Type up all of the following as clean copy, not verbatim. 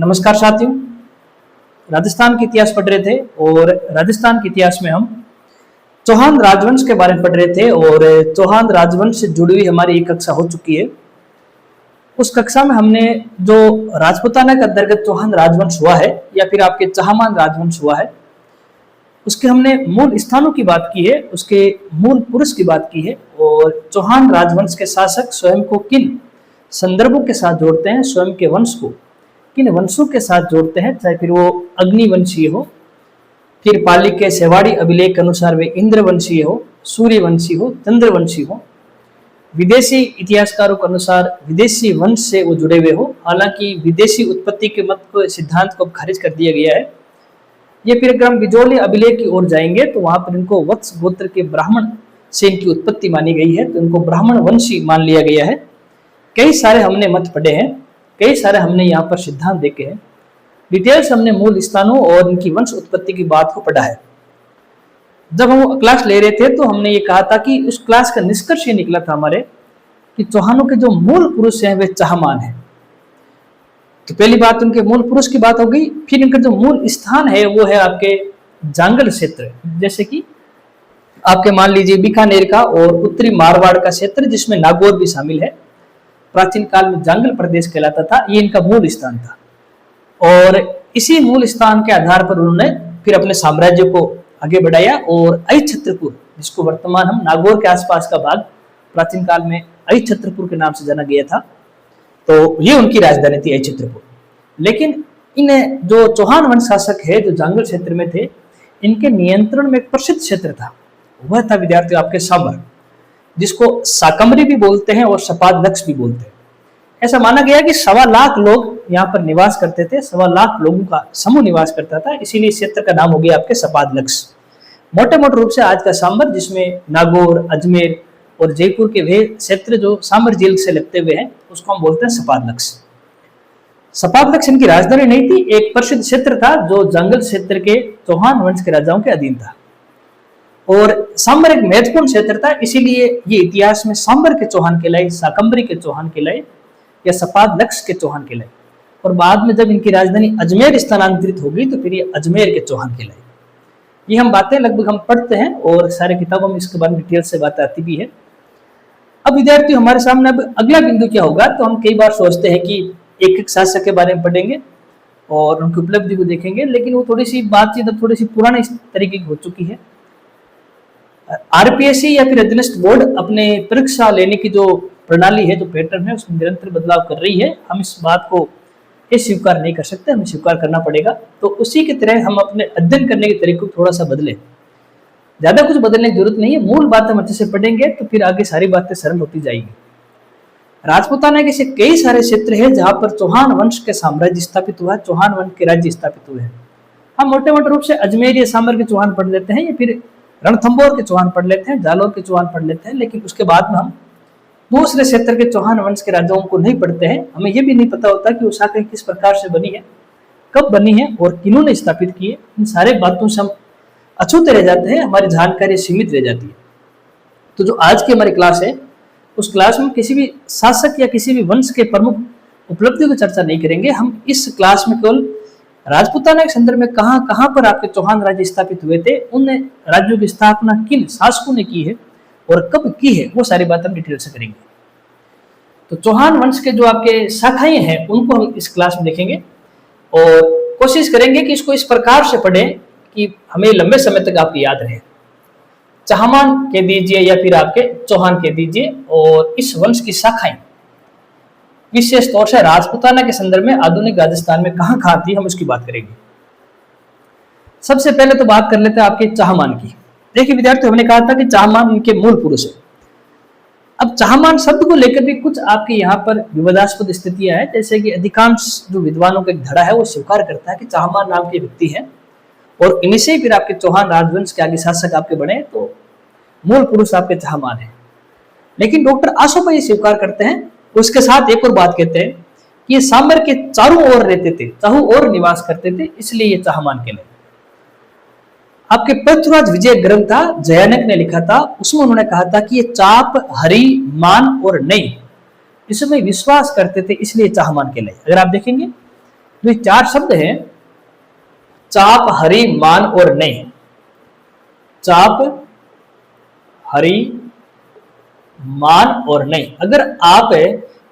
नमस्कार साथियों। राजस्थान के इतिहास पढ़ रहे थे और राजस्थान के इतिहास में हम चौहान राजवंश के बारे में पढ़ रहे थे और चौहान राजवंश से जुड़ी हुई हमारी एक कक्षा हो चुकी है। उस कक्षा में हमने जो राजपूताना के अंतर्गत चौहान राजवंश हुआ है या फिर आपके चाहमान राजवंश हुआ है, उसके हमने मूल स्थानों की बात की है, उसके मूल पुरुष की बात की है और चौहान राजवंश के शासक स्वयं को किन संदर्भों के साथ जोड़ते हैं, स्वयं के वंश को किन वंशों के साथ जोड़ते हैं, चाहे फिर वो अग्निवंशीय हो, फिर पाली के सेवाड़ी अभिलेख के अनुसार वे इंद्रवंशीय हो, सूर्यवंशी हो, चंद्रवंशी हो, विदेशी इतिहासकारों के अनुसार विदेशी वंश से वो जुड़े हुए हो। हालांकि विदेशी उत्पत्ति के मत को सिद्धांत को खारिज कर दिया गया है। ये फिर अगर हम बिजोली अभिलेख की ओर जाएंगे तो वहां पर इनको वत्स गोत्र के ब्राह्मण से इनकी उत्पत्ति मानी गई है, तो इनको ब्राह्मण वंशी मान लिया गया है। कई सारे हमने मत पढ़े हैं, कई सारे हमने यहाँ पर सिद्धांत देखे हैं, डिटेल्स हमने मूल स्थानों और इनकी वंश उत्पत्ति की बात को पढ़ा है। जब हम क्लास ले रहे थे तो हमने ये कहा था कि उस क्लास का निष्कर्ष ये निकला था हमारे कि चौहानों के जो मूल पुरुष हैं वे चाहमान हैं। तो पहली बात उनके मूल पुरुष की बात हो गई। फिर इनका जो मूल स्थान है वो है आपके जांगल क्षेत्र, जैसे कि आपके मान लीजिए बीकानेर का और उत्तरी मारवाड़ का क्षेत्र जिसमें नागौर भी शामिल है, प्राचीन काल में जांगल प्रदेश कहलाता था। ये इनका मूल स्थान था और इसी मूल स्थान के आधार पर उन्होंने फिर अपने साम्राज्य को आगे बढ़ाया और आई छत्रपुर, जिसको वर्तमान हम नागौर के आसपास का भाग प्राचीन काल में आई छत्रपुर के नाम से जाना गया था, तो ये उनकी राजधानी थी आई छत्रपुर। लेकिन इन जो चौहान वंश शासक है जो जांगल क्षेत्र में थे, इनके नियंत्रण में एक प्रसिद्ध क्षेत्र था, वह था विद्यार्थियों आपके सामर, जिसको साकमरी भी बोलते हैं और सपादलक्ष भी बोलते हैं। ऐसा माना गया कि 1.25 लाख लोग यहाँ पर निवास करते थे, 1.25 लाख लोगों का समूह निवास करता था, इसीलिए इस क्षेत्र का नाम हो गया आपके सपादलक्ष। मोटे मोटे रूप से आज का सांबर, जिसमें नागौर, अजमेर और जयपुर के वे क्षेत्र जो सांबर झील से लगते हुए हैं, उसको हम बोलते हैं सपादलक्ष। सपादलक्ष इनकी राजधानी नहीं थी, एक प्रसिद्ध क्षेत्र था जो जंगल क्षेत्र के चौहान वंश के राजाओं के अधीन था और सांबर एक महत्वपूर्ण क्षेत्र था, इसीलिए ये इतिहास में सांबर के चौहान कहलाए, साकंबरी के चौहान कहलाए या सपादलक्ष के चौहान कहलाए। और बाद में जब इनकी राजधानी अजमेर स्थानांतरित होगी तो फिर ये अजमेर के चौहान कहलाए। ये हम बातें लगभग हम पढ़ते हैं और सारे किताबों में इसके बारे में डिटेल से बात आती भी है। अब विद्यार्थी हमारे सामने अब अगला बिंदु क्या होगा, तो हम कई बार सोचते हैं कि एक एक शासक के बारे में पढ़ेंगे और उनकी उपलब्धि को देखेंगे, लेकिन वो थोड़ी सी बातचीत अब थोड़ी सी पुराने तरीके की हो चुकी है। आरपीएससी या फिर अधीनस्थ बोर्ड अपने परीक्षा लेने की जो प्रणाली है, जो पैटर्न है, उसमें निरंतर बदलाव कर रही है। हम इस बात को स्वीकार नहीं कर सकते, हमें स्वीकार करना पड़ेगा। तो उसी की तरह हम अपने अध्ययन करने के तरीके को थोड़ा सा बदलें, ज्यादा कुछ बदलने की जरूरत नहीं है। मूल बात हम अच्छे से पढ़ेंगे तो फिर आगे सारी बातें सरल होती जाएगी। राजपूताना के ऐसे कई सारे क्षेत्र हैं जहां पर चौहान वंश के साम्राज्य स्थापित हुआ, चौहान वंश के राज्य स्थापित हुए हैं। हम मोटे मोटे रूप से अजमेर या सांबर के चौहान पढ़ लेते हैं या फिर रणथंभौर के चौहान पढ़ लेते हैं, जालौर के चौहान पढ़ लेते हैं, लेकिन उसके बाद में हम दूसरे क्षेत्र के चौहान वंश के राजाओं को नहीं पढ़ते हैं। हमें यह भी नहीं पता होता कि वो शाखाएं किस प्रकार से बनी है, कब बनी है और किन्होंने स्थापित की है। इन सारे बातों से हम अछूते रह जाते हैं, हमारी जानकारी सीमित रह जाती है। तो जो आज की हमारी क्लास है, उस क्लास में किसी भी शासक या किसी भी वंश के प्रमुख उपलब्धियों की चर्चा नहीं करेंगे। हम इस क्लास में केवल राजपूताना के संदर्भ में कहां कहां पर आपके चौहान राज्य स्थापित हुए थे, उन राज्यों की स्थापना किन शासकों ने की है और कब की है, वो सारी बात हम डिटेल से करेंगे। तो चौहान वंश के जो आपके शाखाएं हैं उनको हम इस क्लास में देखेंगे और कोशिश करेंगे कि इसको इस प्रकार से पढ़ें कि हमें लंबे समय तक आपकी याद रहे। चाहमान कह दीजिए या फिर आपके चौहान कह दीजिए, और इस वंश की शाखाएं विशेष तौर से राजपूताना के संदर्भ में आधुनिक राजस्थान में कहां कहां थी, हम उसकी बात करेंगे। सबसे पहले तो बात कर लेते हैं आपके चाहमान की। देखिए विद्यार्थी, हमने कहा था कि चाहमान इनके मूल पुरुष है। अब चाहमान शब्द को लेकर भी कुछ आपके यहाँ पर विवादास्पद स्थितियां हैं, जैसे कि अधिकांश जो विद्वानों का एक धड़ा है वो स्वीकार करता है कि चाहमान नाम के व्यक्ति है और इन्हीं से फिर आपके चौहान राजवंश के आगे शासक आपके बने, तो मूल पुरुष आपके चाहमान है। लेकिन डॉक्टर आशोपा ये स्वीकार करते हैं, उसके साथ एक और बात कहते हैं कि ये सांबर के चारों ओर रहते थे, चारों ओर निवास करते थे, इसलिए ये चाहमान कहलाए। आपके पृथ्वीराज विजय ग्रंथ था, जयानक ने लिखा था, उसमें उन्होंने कहा था कि ये चाप, हरि, मान और नई इसमें विश्वास करते थे, इसलिए चाहमान कहलाए। अगर आप देखेंगे जो ये 4 शब्द हैं, चाप, हरि, मान और नई। चाप, हरि, मान और नई। अगर आप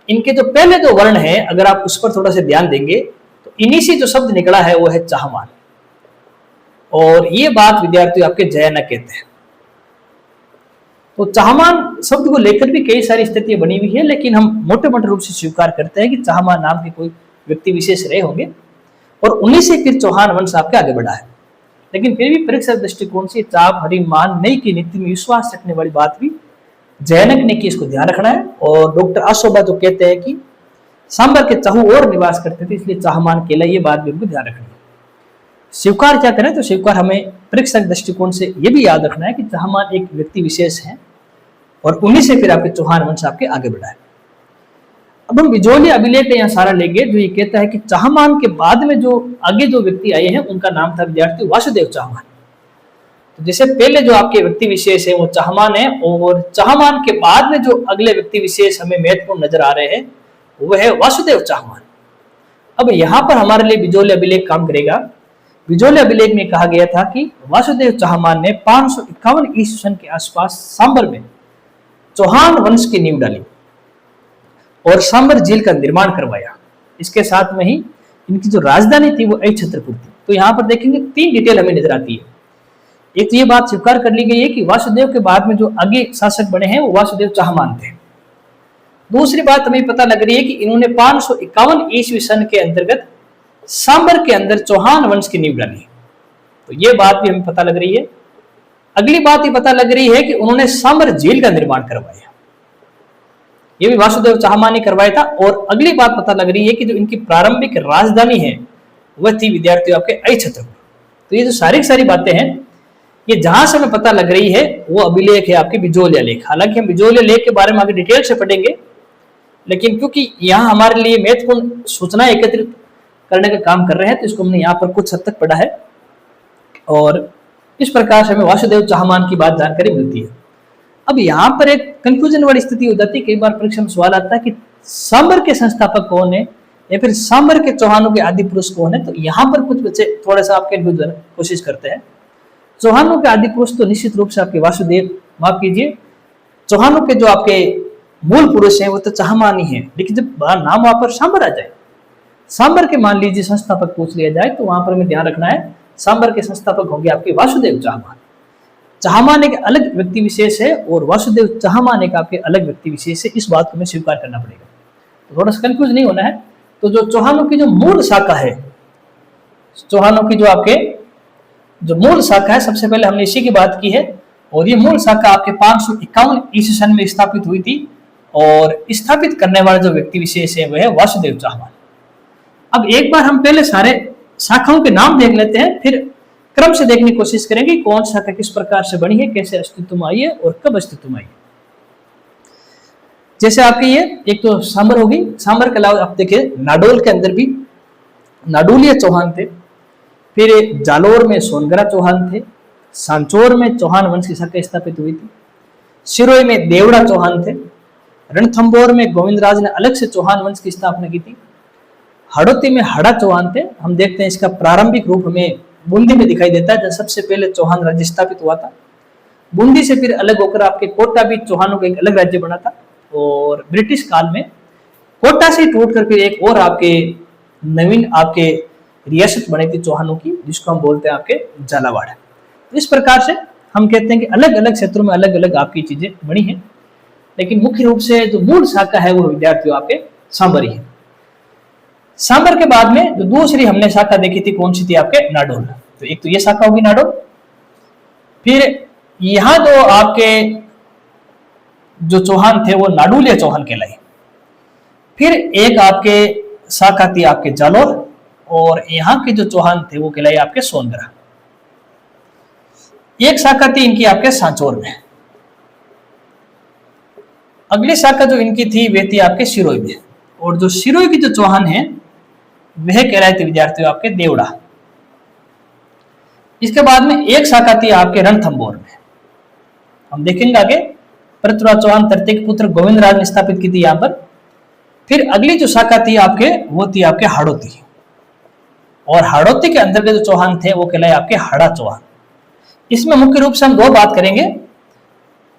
इनके जो पहले 2 वर्ण हैं, अगर आप उस पर थोड़ा सा ध्यान देंगे तो इन्हीं से जो शब्द निकला है वो है चाहमान। और ये बात विद्यार्थी आपके जय न कहते हैं। तो चाहमान शब्द को लेकर भी कई सारी स्थितियां बनी हुई है, लेकिन हम मोटे मोटे रूप से स्वीकार करते हैं कि चाहमान नाम के कोई व्यक्ति विशेष रहे होंगे और उन्हीं से फिर चौहान वंश आपके आगे बढ़ा है। लेकिन फिर भी परीक्षा दृष्टिकोण से चाप, हरि, मान, नई की नीति में विश्वास रखने वाली बात भी जैनक ने कि इसको ध्यान रखना है। और डॉक्टर आशोभा जो कहते हैं कि सांबर के चाहू और निवास करते थे इसलिए चाहमान केला, ये बात भी उनको ध्यान रखनी है। स्वीकार क्या करें तो स्वीकार हमें परीक्षा दृष्टिकोण से ये भी याद रखना है कि चाहमान एक व्यक्ति विशेष है और उन्हीं से फिर आपके चौहान वंश आपके आगे बढ़ा है। अब हम बिजोली अभिलेख यहाँ सारा लेंगे जो ये कहता है कि चाहमान के बाद में जो आगे जो व्यक्ति आए हैं उनका नाम था विद्यार्थी वासुदेव चाहमान। तो जैसे पहले जो आपके व्यक्ति विशेष है वो चाहमान है, और चाहमान के बाद में जो अगले व्यक्ति विशेष हमें महत्वपूर्ण नजर आ रहे हैं वो है वासुदेव चाहमान। अब यहाँ पर हमारे लिए बिजोली अभिलेख काम करेगा। बिजोली अभिलेख में कहा गया था कि वासुदेव चाहमान ने 551 ईस्वी सन के आसपास सांबर में चौहान वंश की नींव डाली और सांबर झील का निर्माण करवाया। इसके साथ में ही इनकी जो राजधानी थी वो अक्षत्रपुर थी। तो यहाँ पर देखेंगे 3 डिटेल हमें नजर आती है। एक तो ये बात स्वीकार कर ली गई है कि वासुदेव के बाद में जो आगे शासक बने हैं वो वासुदेव चाहमान थे। दूसरी बात हमें पता लग रही है कि इन्होंने 551 ईस्वी सन के अंतर्गत सांबर के अंदर चौहान वंश की नींव डाली। तो ये बात भी हमें पता लग रही है। अगली बात ये पता लग रही है कि उन्होंने सांबर झील का निर्माण करवाया, ये भी वासुदेव चाहमान ने करवाया था। और अगली बात पता लग रही है कि जो इनकी प्रारंभिक राजधानी है वह थी विद्यार्थियों आपके अक्षत्रपुर। तो ये जो सारी बातें हैं ये जहां से हमें पता लग रही है वो अभिलेख है आपके बिजोलिया लेख। हालांकि हम बिजोलिया लेख के बारे में आगे डिटेल से पढ़ेंगे, लेकिन क्योंकि यहाँ हमारे लिए महत्वपूर्ण सूचना एकत्रित करने का काम कर रहे हैं तो इसको हमने यहाँ पर कुछ हद तक पढ़ा है और इस प्रकार से हमें वासुदेव चाहमान की बात जानकारी मिलती है। अब यहाँ पर एक कंफ्यूजन वाली स्थिति हो जाती है। कई बार परीक्षा में सवाल आता है कि सांबर के संस्थापक कौन है या फिर सांबर के चौहानों के आदि पुरुष कौन है। तो यहाँ पर कुछ बच्चे थोड़ा सा आपके कंफ्यूजन कोशिश करते हैं। चौहानों के आदि पुरुष तो निश्चित रूप से आपके वासुदेव, माफ कीजिए, चौहानों के जो आपके मूल पुरुष हैं वो तो चाहमान ही है। लेकिन जब नाम वहां पर सांबर आ जाए, सांबर के मान लीजिए संस्थापक पूछ लिया जाए तो वहां पर हमें ध्यान रखना है सांबर के संस्थापक होंगे आपके वासुदेव चाहमान। चाहमान एक अलग व्यक्ति विशेष है और वासुदेव चाहमान एक आपके अलग व्यक्ति विशेष है। इस बात को हमें स्वीकार करना पड़ेगा, तो थोड़ा सा कंफ्यूज नहीं होना है। तो जो चौहानों की जो मूल शाखा है, चौहानों की जो आपके जो मूल शाखा है, सबसे पहले हमने इसी की बात की है और ये मूल शाखा आपके 551 ईस्वी सन में स्थापित हुई थी और स्थापित करने वाला जो व्यक्ति विशेष है वह है वासुदेव चाहमान। अब एक बार हम पहले सारे शाखाओं के नाम देख लेते हैं, फिर क्रम से देखने की कोशिश करेंगे कौन शाखा किस प्रकार से बनी है, कैसे अस्तित्व में आई है और कब अस्तित्व में आई है। जैसे आपके ये एक तो सांबर होगी, सांबर के अलावा आप देखिए नाडोल के अंदर भी नाडोलिया चौहान थे, फिर जालोर में सोनगरा चौहान थे, सांचौर में चौहान वंश की शाखा स्थापित हुई थी, सिरोई में देवड़ा चौहान थे, रणथंबोर में गोविंदराज ने अलग से चौहान वंश की स्थापना की थी, हड़ौती में हड़ा चौहान थे। हम देखते हैं इसका प्रारंभिक रूप हमें बूंदी में दिखाई देता है जब सबसे पहले चौहान राज्य स्थापित हुआ था। बूंदी से फिर अलग होकर आपके कोटा भी चौहानों का एक अलग राज्य बना था और ब्रिटिश काल में कोटा से टूटकर फिर एक और आपके नवीन आपके रियासत बनी थी चौहानों की, जिसको हम बोलते हैं आपके झालावाड़। इस प्रकार से हम कहते हैं कि अलग अलग क्षेत्रों में अलग अलग आपकी चीजें बनी हैं, लेकिन मुख्य रूप से जो मूल शाखा है वो विद्यार्थियों आपके सांबर ही है। सांबर के बाद में जो दूसरी हमने शाखा देखी थी कौन सी थी आपके नाडोल। तो एक तो ये शाखा होगी नाडोल, फिर यहां जो आपके जो चौहान थे वो नाडुलिया चौहान कहलाए। फिर एक आपके शाखा थी आपके जालोर और यहाँ के जो चौहान थे वो कहलाए आपके सोनगरा। एक शाखा थी इनकी आपके सांचौर में। अगली शाखा जो इनकी थी वे थी आपके सिरोई में और जो सिरोई की जो चौहान है वह कहलाए थे विद्यार्थियों आपके देवड़ा। इसके बाद में एक शाखा थी आपके रणथंबोर में, हम देखेंगे आगे। पृथ्वीराज चौहान तृतीय के पुत्र गोविंदराज ने स्थापित की थी यहाँ पर। फिर अगली जो शाखा थी आपके वो थी आपके हाड़ौती। और हाड़ौती के अंतर्गत जो चौहान थे वो कहलाए आपके हाड़ा चौहान। इसमें मुख्य रूप से हम दो बात करेंगे,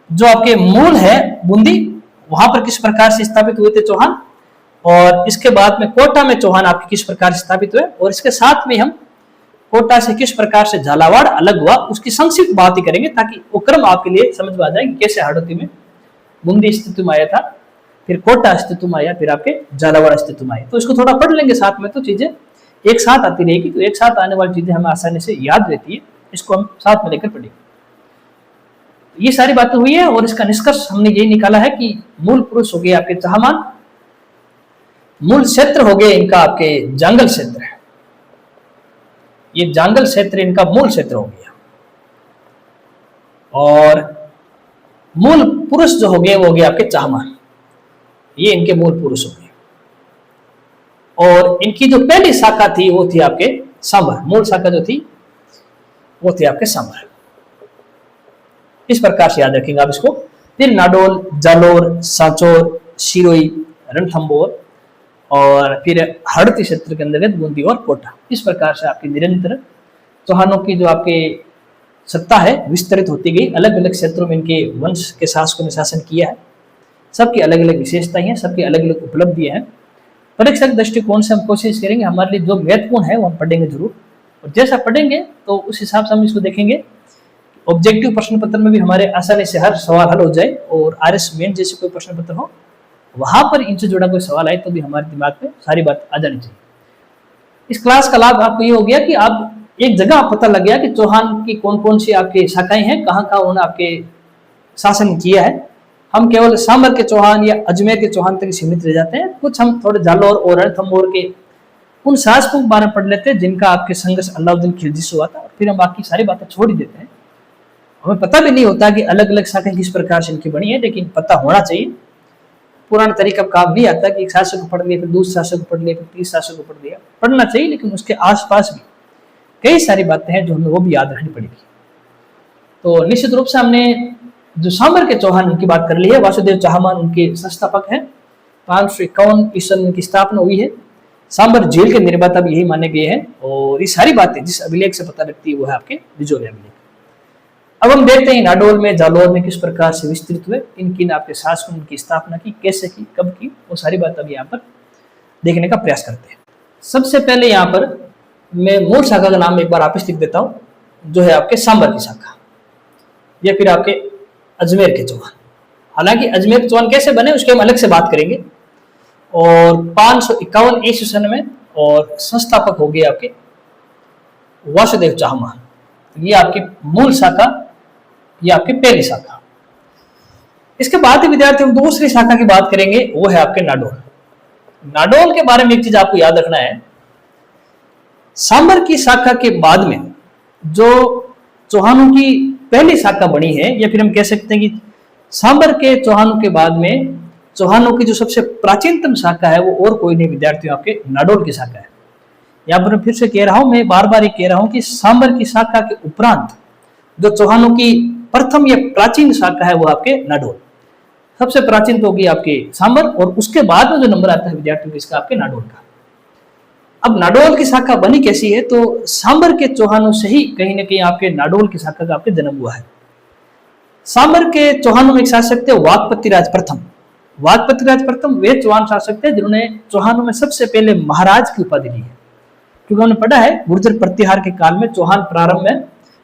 जो आपके मूल है बूंदी, वहां पर किस प्रकार से स्थापित हुए थे चौहान, और इसके बाद में कोटा में चौहान आपके किस प्रकार से स्थापित हुए, और इसके साथ में हम कोटा से किस प्रकार से झालावाड़ अलग हुआ उसकी संक्षिप्त बात ही करेंगे, ताकि वो क्रम आपके लिए समझ में आ जाए कि कैसे हाड़ौती में बूंदी अस्तित्व में आया था, फिर कोटा अस्तित्व में आया, फिर आपके झालावाड़ अस्तित्व में आया। तो इसको थोड़ा पढ़ लेंगे साथ में, तो चीजें एक साथ आती रहेगी, तो एक साथ आने वाली चीजें हमें आसानी से याद रहती है, इसको हम साथ में लेकर पढ़ेंगे। ये सारी बातें हुई है और इसका निष्कर्ष हमने यही निकाला है कि मूल पुरुष हो गए आपके चाहमान, मूल क्षेत्र हो गए इनका आपके जांगल क्षेत्र, ये जांगल क्षेत्र इनका मूल क्षेत्र हो गया, और मूल पुरुष जो हो गए वो हो गए आपके चाहमान, ये इनके मूल पुरुष हो गए। और इनकी जो पहली शाखा थी वो थी आपके सांबर, मूल शाखा जो थी वो थी आपके सांबर। इस प्रकार से याद रखेंगे आप इसको। फिर नाडोल, जालोर, सांचौर, शिरोई, रणथंभौर, और फिर हाड़ौती क्षेत्र के अंतर्गत बूंदी और कोटा। इस प्रकार से आपकी निरंतर चौहानों की जो आपके सत्ता है विस्तरित होती गई, अलग अलग क्षेत्रों में इनके वंश के शासकों ने शासन किया है, सबकी अलग अलग विशेषताएं हैं, सबकी अलग अलग उपलब्धियां हैं। परीक्षक दृष्टिकोण से हम कोशिश करेंगे हमारे लिए जो महत्वपूर्ण है वो हम पढ़ेंगे जरूर, और जैसा पढ़ेंगे तो उस हिसाब से हम इसको देखेंगे। ऑब्जेक्टिव प्रश्न पत्र में भी हमारे आसानी से हर सवाल हल हो जाए, और RS मेन जैसे कोई प्रश्न पत्र हो वहां पर इनसे जुड़ा कोई सवाल आए तो भी हमारे दिमाग में सारी बात आ जानी चाहिए। इस क्लास का लाभ आपको ये हो गया कि आप एक जगह पता लग गया कि चौहान की कौन कौन सी आपकी शाखाएं हैं, कहाँ कहाँ उन्होंने आपके शासन किया है। हम केवल सांबर के चौहान या अजमेर के चौहान तक सीमित रह जाते हैं, कुछ हम थोड़े जालौर और रणथंभौर के उन शासकों के बारे में पढ़ लेते हैं जिनका आपके संघर्ष अलाउद्दीन खिलजी से हुआ था, और फिर हम बाकी सारी बातें छोड़ ही देते हैं। हमें पता भी नहीं होता कि अलग अलग शाखाएं किस प्रकार से इनकी बनी है, लेकिन पता होना चाहिए। पुराना तरीका काम नहीं आता कि एक शासक को पढ़ लिया, फिर दूसरे शासक को पढ़ लिया, फिर तीसरे शासक को पढ़ लिया। पढ़ना चाहिए, लेकिन उसके आसपास भी कई सारी बातें हैं जो हमें वो भी याद रखनी पड़ेगी। तो निश्चित रूप से हमने जो सांबर के चौहान उनकी बात कर ली है, वासुदेव चाहमान उनके संस्थापक हैं, 551 ईस्वी में उनकी स्थापना हुई है। सांबर झील के निर्माता भी यही माने गए हैं, और ये सारी बातें जिस अभिलेख से पता लगती है वो है आपके बिजोरे अभिलेख। अब हम देखते हैं नाडोल में, जालौर में किस प्रकार से विस्तृत हुए, किन किन आपके शासकों उनकी स्थापना की, कैसे की, कब की, वो सारी बात अब यहाँ पर देखने का प्रयास करते हैं। सबसे पहले यहाँ पर मैं मूल शाखा का नाम एक बार वापस लिख देता हूँ, जो है आपके सांबर की शाखा, या फिर आपके अजमेर के चौहान। हालांकि अजमेर के चौहान कैसे बने उसके हम अलग से बात करेंगे। और 551 ईस्वी में, और संस्थापक हो गए आपके वासुदेव चाहमान। ये आपकी मूल शाखा, ये आपकी पहली शाखा। इसके बाद विद्यार्थी हम दूसरी शाखा की बात करेंगे, वो है आपके नाडोल। नाडोल के बारे में एक चीज आपको याद रखना है, सांबर की शाखा के बाद में जो चौहानों की पहली शाखा बनी है, या फिर हम कह सकते हैं कि सांबर के चौहानों के बाद में चौहानों की जो सबसे प्राचीनतम शाखा है वो और कोई नहीं विद्यार्थियों, आपके नाडोल की शाखा है। यहाँ पर फिर से कह रहा हूं, मैं बार बार ये कह रहा हूं कि सांबर की शाखा के उपरांत जो चौहानों की प्रथम या प्राचीन शाखा है वो आपके नाडोल। सबसे प्राचीन तो होगी आपके सांबर, और उसके बाद में जो नंबर आता है विद्यार्थियों इसका आपके नाडोल का। अब नाडोल की शाखा बनी कैसी है, तो सांबर के चौहानों से ही कहीं ना कहीं आपके नाडोल की शाखा का आपके जन्म हुआ है। सांबर के चौहानों में एक शासक थे वाकपति राज प्रथम। वाकपति राज प्रथम वे चौहान शासक थे जिन्होंने चौहानों में सबसे पहले महाराज की उपाधि ली है, क्योंकि उन्होंने पढ़ा है गुर्जर प्रतिहार के काल में चौहान प्रारंभ में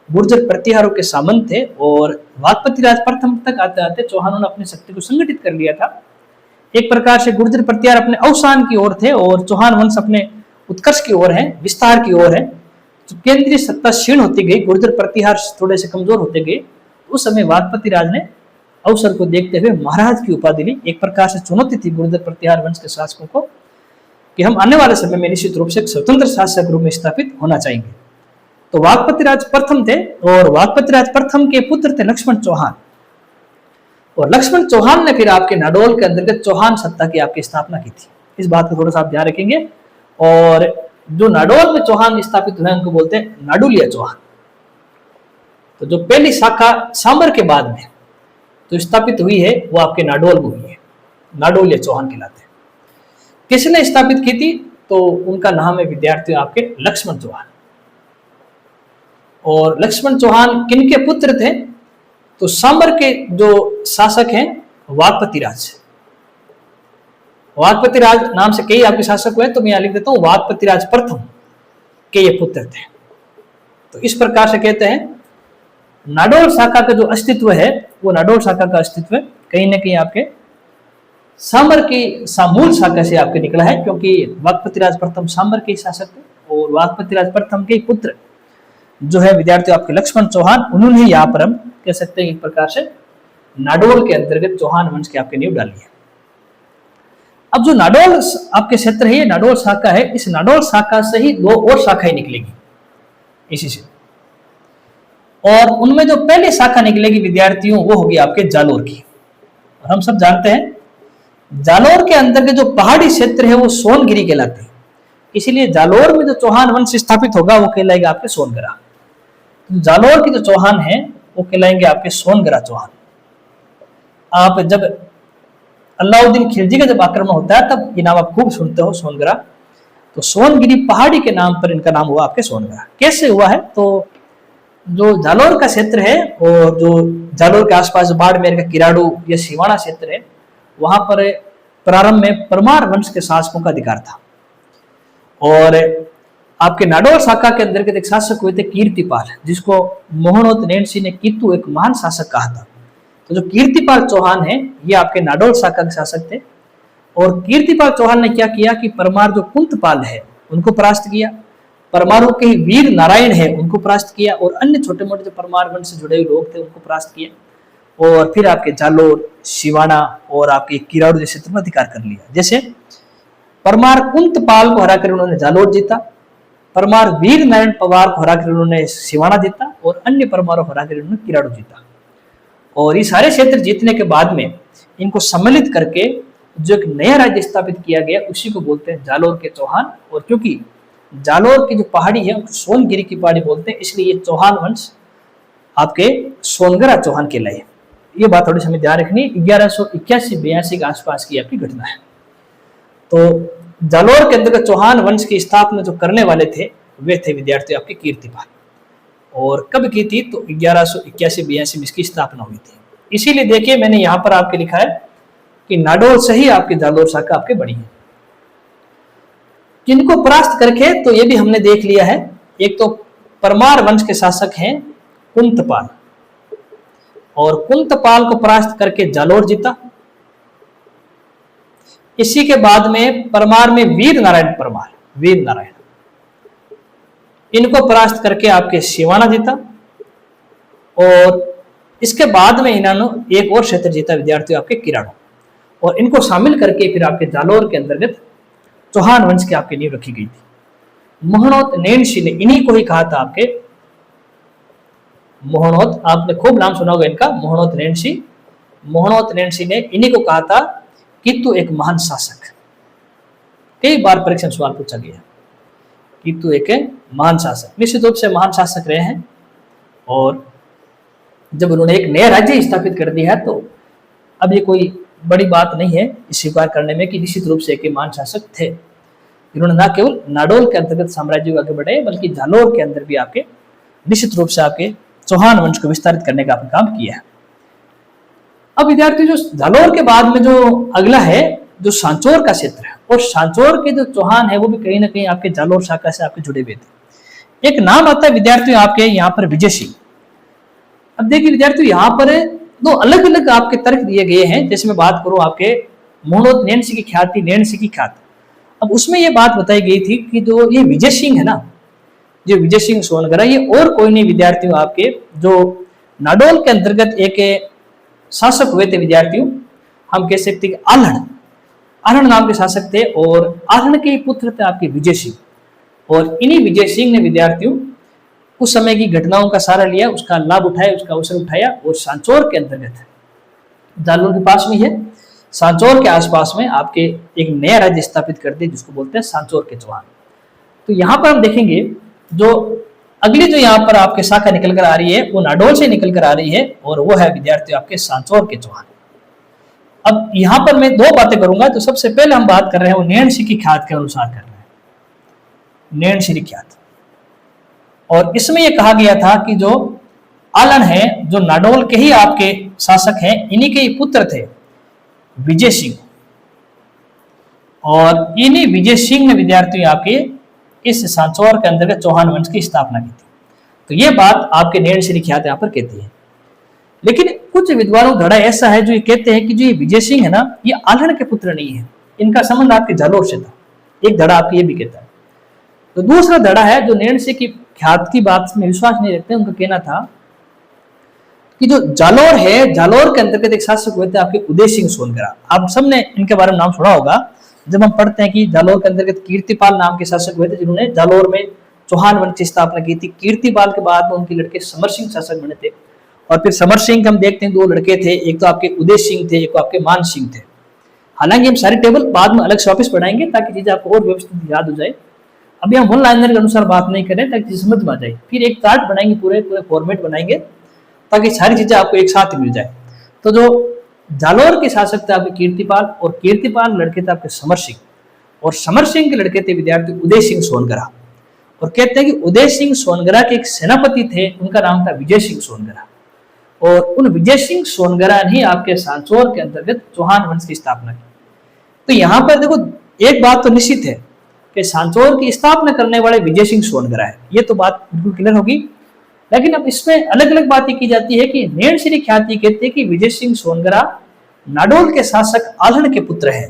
गुर्जर प्रतिहारों के सामंत थे, और वाकपति राज प्रथम तक आते आते चौहानों ने अपनी शक्ति को संगठित कर लिया था। एक प्रकार से गुर्जर प्रतिहार अपने अवसान की ओर थे, और चौहान वंश अपने उत्कर्ष की ओर है, विस्तार की ओर है। तो केंद्रीय सत्ता क्षीण होती गई, गुर्जर प्रतिहार थोड़े से कमजोर होते गए। उस समय वाकपति राज ने अवसर को देखते हुए महाराज की उपाधि ली। एक प्रकार से चुनौती थी गुर्जर प्रतिहार वंश के शासकों को कि हम आने वाले समय में निश्चित रूप से एक स्वतंत्र शासक रूप में स्थापित होना चाहेंगे। तो वाकपति राज प्रथम थे, और वाकपति राज प्रथम के पुत्र थे लक्ष्मण चौहान, और लक्ष्मण चौहान ने फिर आपके नाडोल के अंतर्गत चौहान सत्ता की आपकी स्थापना की थी। इस बात को थोड़ा सा आप ध्यान रखेंगे। और जो नाडोल में चौहान स्थापित हुए उनको बोलते हैं नाडुलिया चौहान। तो जो पहली शाखा सांबर के बाद में तो स्थापित हुई है वो आपके नाडोल में हुई है, नाडोलिया चौहान कहलाते हैं। किसने स्थापित की थी? तो उनका नाम है विद्यार्थियों आपके लक्ष्मण चौहान। और लक्ष्मण चौहान किनके पुत्र थे? तो सांबर के जो शासक हैं वागपति राज। वागपति राज नाम से कई आपके शासक हुए, तो मैं यहां लिख देता हूं वागपति राज प्रथम के ये पुत्र थे। तो इस प्रकार से कहते हैं नाडोल शाखा का जो अस्तित्व है, वो नाडोल शाखा का अस्तित्व कहीं ना कहीं आपके सांबर की मूल शाखा से आपके निकला है, क्योंकि वागपति राज प्रथम सांबर के शासक थे और वागपति राज प्रथम के पुत्र जो है विद्यार्थियों आपके लक्ष्मण चौहान, उन्होंने यहाँ पर हम कह सकते हैं एक प्रकार से नाडोल के अंतर्गत चौहान वंश की आपके नींव डाली है। अब जो नाडोल आपके क्षेत्र है, ये नाडोल शाखा है, इस नाडोल शाखा से ही दो और शाखाएं निकलेगी इसी से, और उनमें जो पहली शाखा निकलेगी विद्यार्थियों वो होगी आपके जालोर की। और हम सब जानते हैं जालोर के अंतर्गत जो पहाड़ी क्षेत्र है वो सोनगिरी कहलाते हैं, इसीलिए जालोर में जो चौहान वंश स्थापित होगा वो कहलाएगा आपके सोनगरा। जालोर के जो चौहान है वो कहलाएंगे आपके सोनगरा चौहान। आप जब अलाउद्दीन खिलजी का जब आक्रमण होता है तब ये नाम आप खूब सुनते हो, सोनगरा। तो सोनगिरी पहाड़ी के नाम पर इनका नाम हुआ आपके सोनगरा। कैसे हुआ है? तो जो जालोर का क्षेत्र है और जो जालोर के आसपास बाड़मेर का किराड़ू या सिवाना क्षेत्र है, वहां पर प्रारंभ में परमार वंश के शासकों का अधिकार था। और आपके नाडोल शाखा के अंतर्गत एक शासक हुए थे कीर्तिपाल, जिसको मोहनोत नैनसी ने कीतु एक महान शासक कहा था। तो जो कीर्तिपाल चौहान है ये आपके नाडोल शाखा के शासक थे। और कीर्तिपाल चौहान ने क्या किया कि परमार जो कुंतपाल है उनको परास्त किया, परमारों के वीर नारायण है उनको परास्त किया, और अन्य छोटे मोटे जो परमार वंश से जुड़े हुए लोग थे उनको परास्त किया। और फिर आपके जालोर, सिवाना और आपके किराड़ू जैसे क्षेत्र में अधिकार कर लिया। जैसे परमार कुंतपाल को हराकर उन्होंने जालोर जीता, परमार वीर नारायण पवार को हराकर उन्होंने सिवाना जीता, और अन्य परमारों को हराकर उन्होंने किराड़ू जीता। और ये सारे क्षेत्र जीतने के बाद में इनको सम्मिलित करके जो एक नया राज्य स्थापित किया गया उसी को बोलते हैं जालोर के चौहान। और क्योंकि जालोर की जो पहाड़ी है सोनगिरी की पहाड़ी बोलते हैं, इसलिए ये चौहान वंश आपके सोनगरा चौहान कहलाए। ये बात थोड़ी हमें ध्यान रखनी, 1181-82 के आसपास की आपकी घटना है। तो जालोर के अंतर्गत चौहान वंश की स्थापना जो करने वाले थे वे थे विद्यार्थी आपके कीर्तिपाल। और कब की थी? तो 1181-82 में इसकी स्थापना हुई थी। इसीलिए देखिए मैंने यहाँ पर आपके लिखा है कि नाडोल से ही आपके जालोर शाखा आपके बड़ी है। किनको परास्त करके तो ये भी हमने देख लिया है। एक तो परमार वंश के शासक हैं कुंतपाल, और कुंतपाल को परास्त करके जालोर जीता। इसी के बाद में परमार में वीर नारायण परमार, वीर नारायण, इनको परास्त करके आपके सिवाना जीता। और इसके बाद में इन्होंने एक और क्षेत्र जीता विद्यार्थियों आपके किराड़ू, और इनको शामिल करके फिर आपके जालोर के अंतर्गत चौहान वंश की आपकी नींव रखी गई थी। मोहनोत नैनसी ने इन्हीं को ही कहा था आपके मोहनोत, आपने खूब नाम सुना होगा इनका, मोहनोत नैनसी। मोहनोत नैनसी ने इन्हीं को कहा था कि तू एक महान शासक। कई बार परीक्षा सवाल पूछा गया कि तू एक महान शासक, निश्चित रूप से महान शासक रहे हैं। और जब उन्होंने एक नया राज्य स्थापित कर दिया है तो अब ये कोई बड़ी बात नहीं है स्वीकार करने में कि निश्चित रूप से एक महान शासक थे। इन्होंने न केवल नाडोल के अंतर्गत साम्राज्य को आगे बढ़ाए बल्कि जालोर के अंदर भी आपके निश्चित रूप से आपके चौहान वंश को विस्तारित करने का आपने काम किया है। अब विद्यार्थी जो जालोर के बाद में जो अगला है जो सांचौर का क्षेत्र है, और सांचौर के जो चौहान है वो भी कहीं ना कहीं आपके जालोर शाखा से आपके जुड़े हुए थे। एक नाम आता है विद्यार्थियों आपके यहाँ पर विजय सिंह। अब देखिए विद्यार्थियों यहाँ पर दो अलग अलग आपके तर्क दिए गए हैं। जैसे मैं बात करूं आपके मोहनोत नैनसी की ख्याति, नैनसी की ख्याति, अब उसमें ये बात बताई गई थी कि जो ये विजय सिंह है ना, जो विजय सिंह सोनगरा, ये और कोई नहीं विद्यार्थियों आपके जो नाडोल के अंतर्गत एक शासक हुए थे विद्यार्थियों, हम कह सकते हैं आल्हड़, आल्हड़ नाम के शासक थे। और आल्हड़ के पुत्र थे आपके विजय सिंह, और इन्हीं विजय सिंह ने विद्यार्थियों उस समय की घटनाओं का सहारा लिया, उसका लाभ उठाया, उसका अवसर उठाया, और सांचौर के अंतर्गत जालोर के पास में है, सांचौर के आसपास में आपके एक नया राज्य स्थापित कर दिया जिसको बोलते हैं सांचौर के चौहान। तो यहाँ पर हम देखेंगे जो अगली जो यहाँ पर आपके शाखा निकल कर आ रही है वो नाडोल से निकल कर आ रही है, और वो है विद्यार्थियों आपके सांचौर के चौहान। अब यहाँ पर मैं दो बातें करूंगा। तो सबसे पहले हम बात कर रहे हैं वो नैनसी की ख्याति के अनुसार कर रहे हैं। नैन श्री ख्यात। और इसमें यह कहा गया था कि जो आलन है, जो नाडोल के ही आपके शासक हैं, इन्हीं के ही पुत्र थे विजय सिंह, और इन्हीं विजय सिंह ने विद्यार्थी आपके इस सांचौर के अंतर्गत चौहान वंश की स्थापना की थी। तो ये बात आपके नैन श्री ख्यात यहाँ पर कहती है। लेकिन कुछ विद्वानों का धड़ा ऐसा है जो ये कहते हैं कि जो ये विजय सिंह है ना, ये आल्हड़ के पुत्र नहीं है, इनका संबंध आपके जालोर से था। एक धड़ा आपके ये भी कहता है। तो दूसरा धड़ा है जो नैन सिंह की ख्यात की बात में विश्वास नहीं रखते, उनका कहना था कि जो जालोर है, जालोर के अंतर्गत एक शासक हुए थे आपके उदय सिंह सोनगरा। आप सबने इनके बारे में नाम सुना होगा। जब हम पढ़ते हैं कि जालोर के अंतर्गत कीर्तिपाल नाम के शासक हुए थे, जिन्होंने जालोर में चौहान वंश की स्थापना की थी। कीर्तिपाल के बाद में उनके लड़के समर सिंह शासक बने थे, और फिर समर सिंह हम देखते हैं दो लड़के थे, एक तो आपके उदय सिंह थे, एक तो आपके मान सिंह थे। हालांकि हम सारी टेबल बाद में अलग से वापस पढ़ाएंगे ताकि चीजें आपको और व्यवस्थित याद हो जाए। अभी हम वन लाइनर के अनुसार बात नहीं करें ताकि चीज समझ में आ जाए। फिर एक चार्ट बनाएंगे, पूरे फॉर्मेट बनाएंगे ताकि सारी चीजें आपको एक साथ मिल जाए। तो जो जालोर के शासक थे आपके कीर्तिपाल, और कीर्तिपाल लड़के थे आपके समर सिंह, और समर सिंह के लड़के थे विद्यार्थी उदय सिंह सोनगरा। और कहते हैं कि उदय सिंह सोनगरा के एक सेनापति थे, उनका नाम था विजय सिंह सोनगरा, और उन विजय सिंह सोनगरा ने आपके सांचौर के अंतर्गत चौहान वंश की स्थापना की। तो यहाँ पर देखो एक बात तो निश्चित है कि सांचौर की स्थापना करने वाले विजय सिंह सोनगरा है, ये तो बात बिल्कुल क्लियर होगी। लेकिन अब इसमें अलग अलग बातें की जाती है कि नैन श्री ख्याति कहते हैं कि विजय सिंह सोनगरा नाडोल के शासक आल्हड़ के पुत्र है,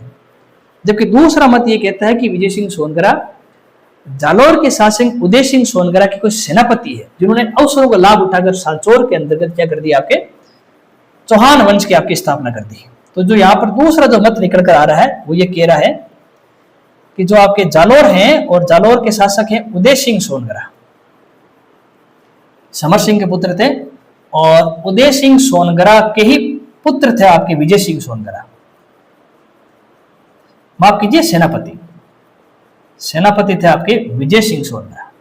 जबकि दूसरा मत ये कहता है कि विजय सिंह सोनगरा जालोर के शासक उदय सिंह सोनगरा के कोई सेनापति है, जिन्होंने अवसरों का लाभ उठाकर सांचौर के अंतर्गत क्या कर दिया, आपके चौहान वंश की आपकी स्थापना कर दी। तो जो यहाँ पर दूसरा जो मत निकल कर आ रहा है वो ये कह रहा है कि जो आपके जालोर हैं और जालोर के शासक हैं उदय सिंह सोनगरा, समर सिंह के पुत्र थे, और उदय सिंह सोनगरा के ही पुत्र थे आपके विजय सिंह सोनगरा। माफ कीजिए, सेनापति थे आपके विजय सिंह सोनगरा,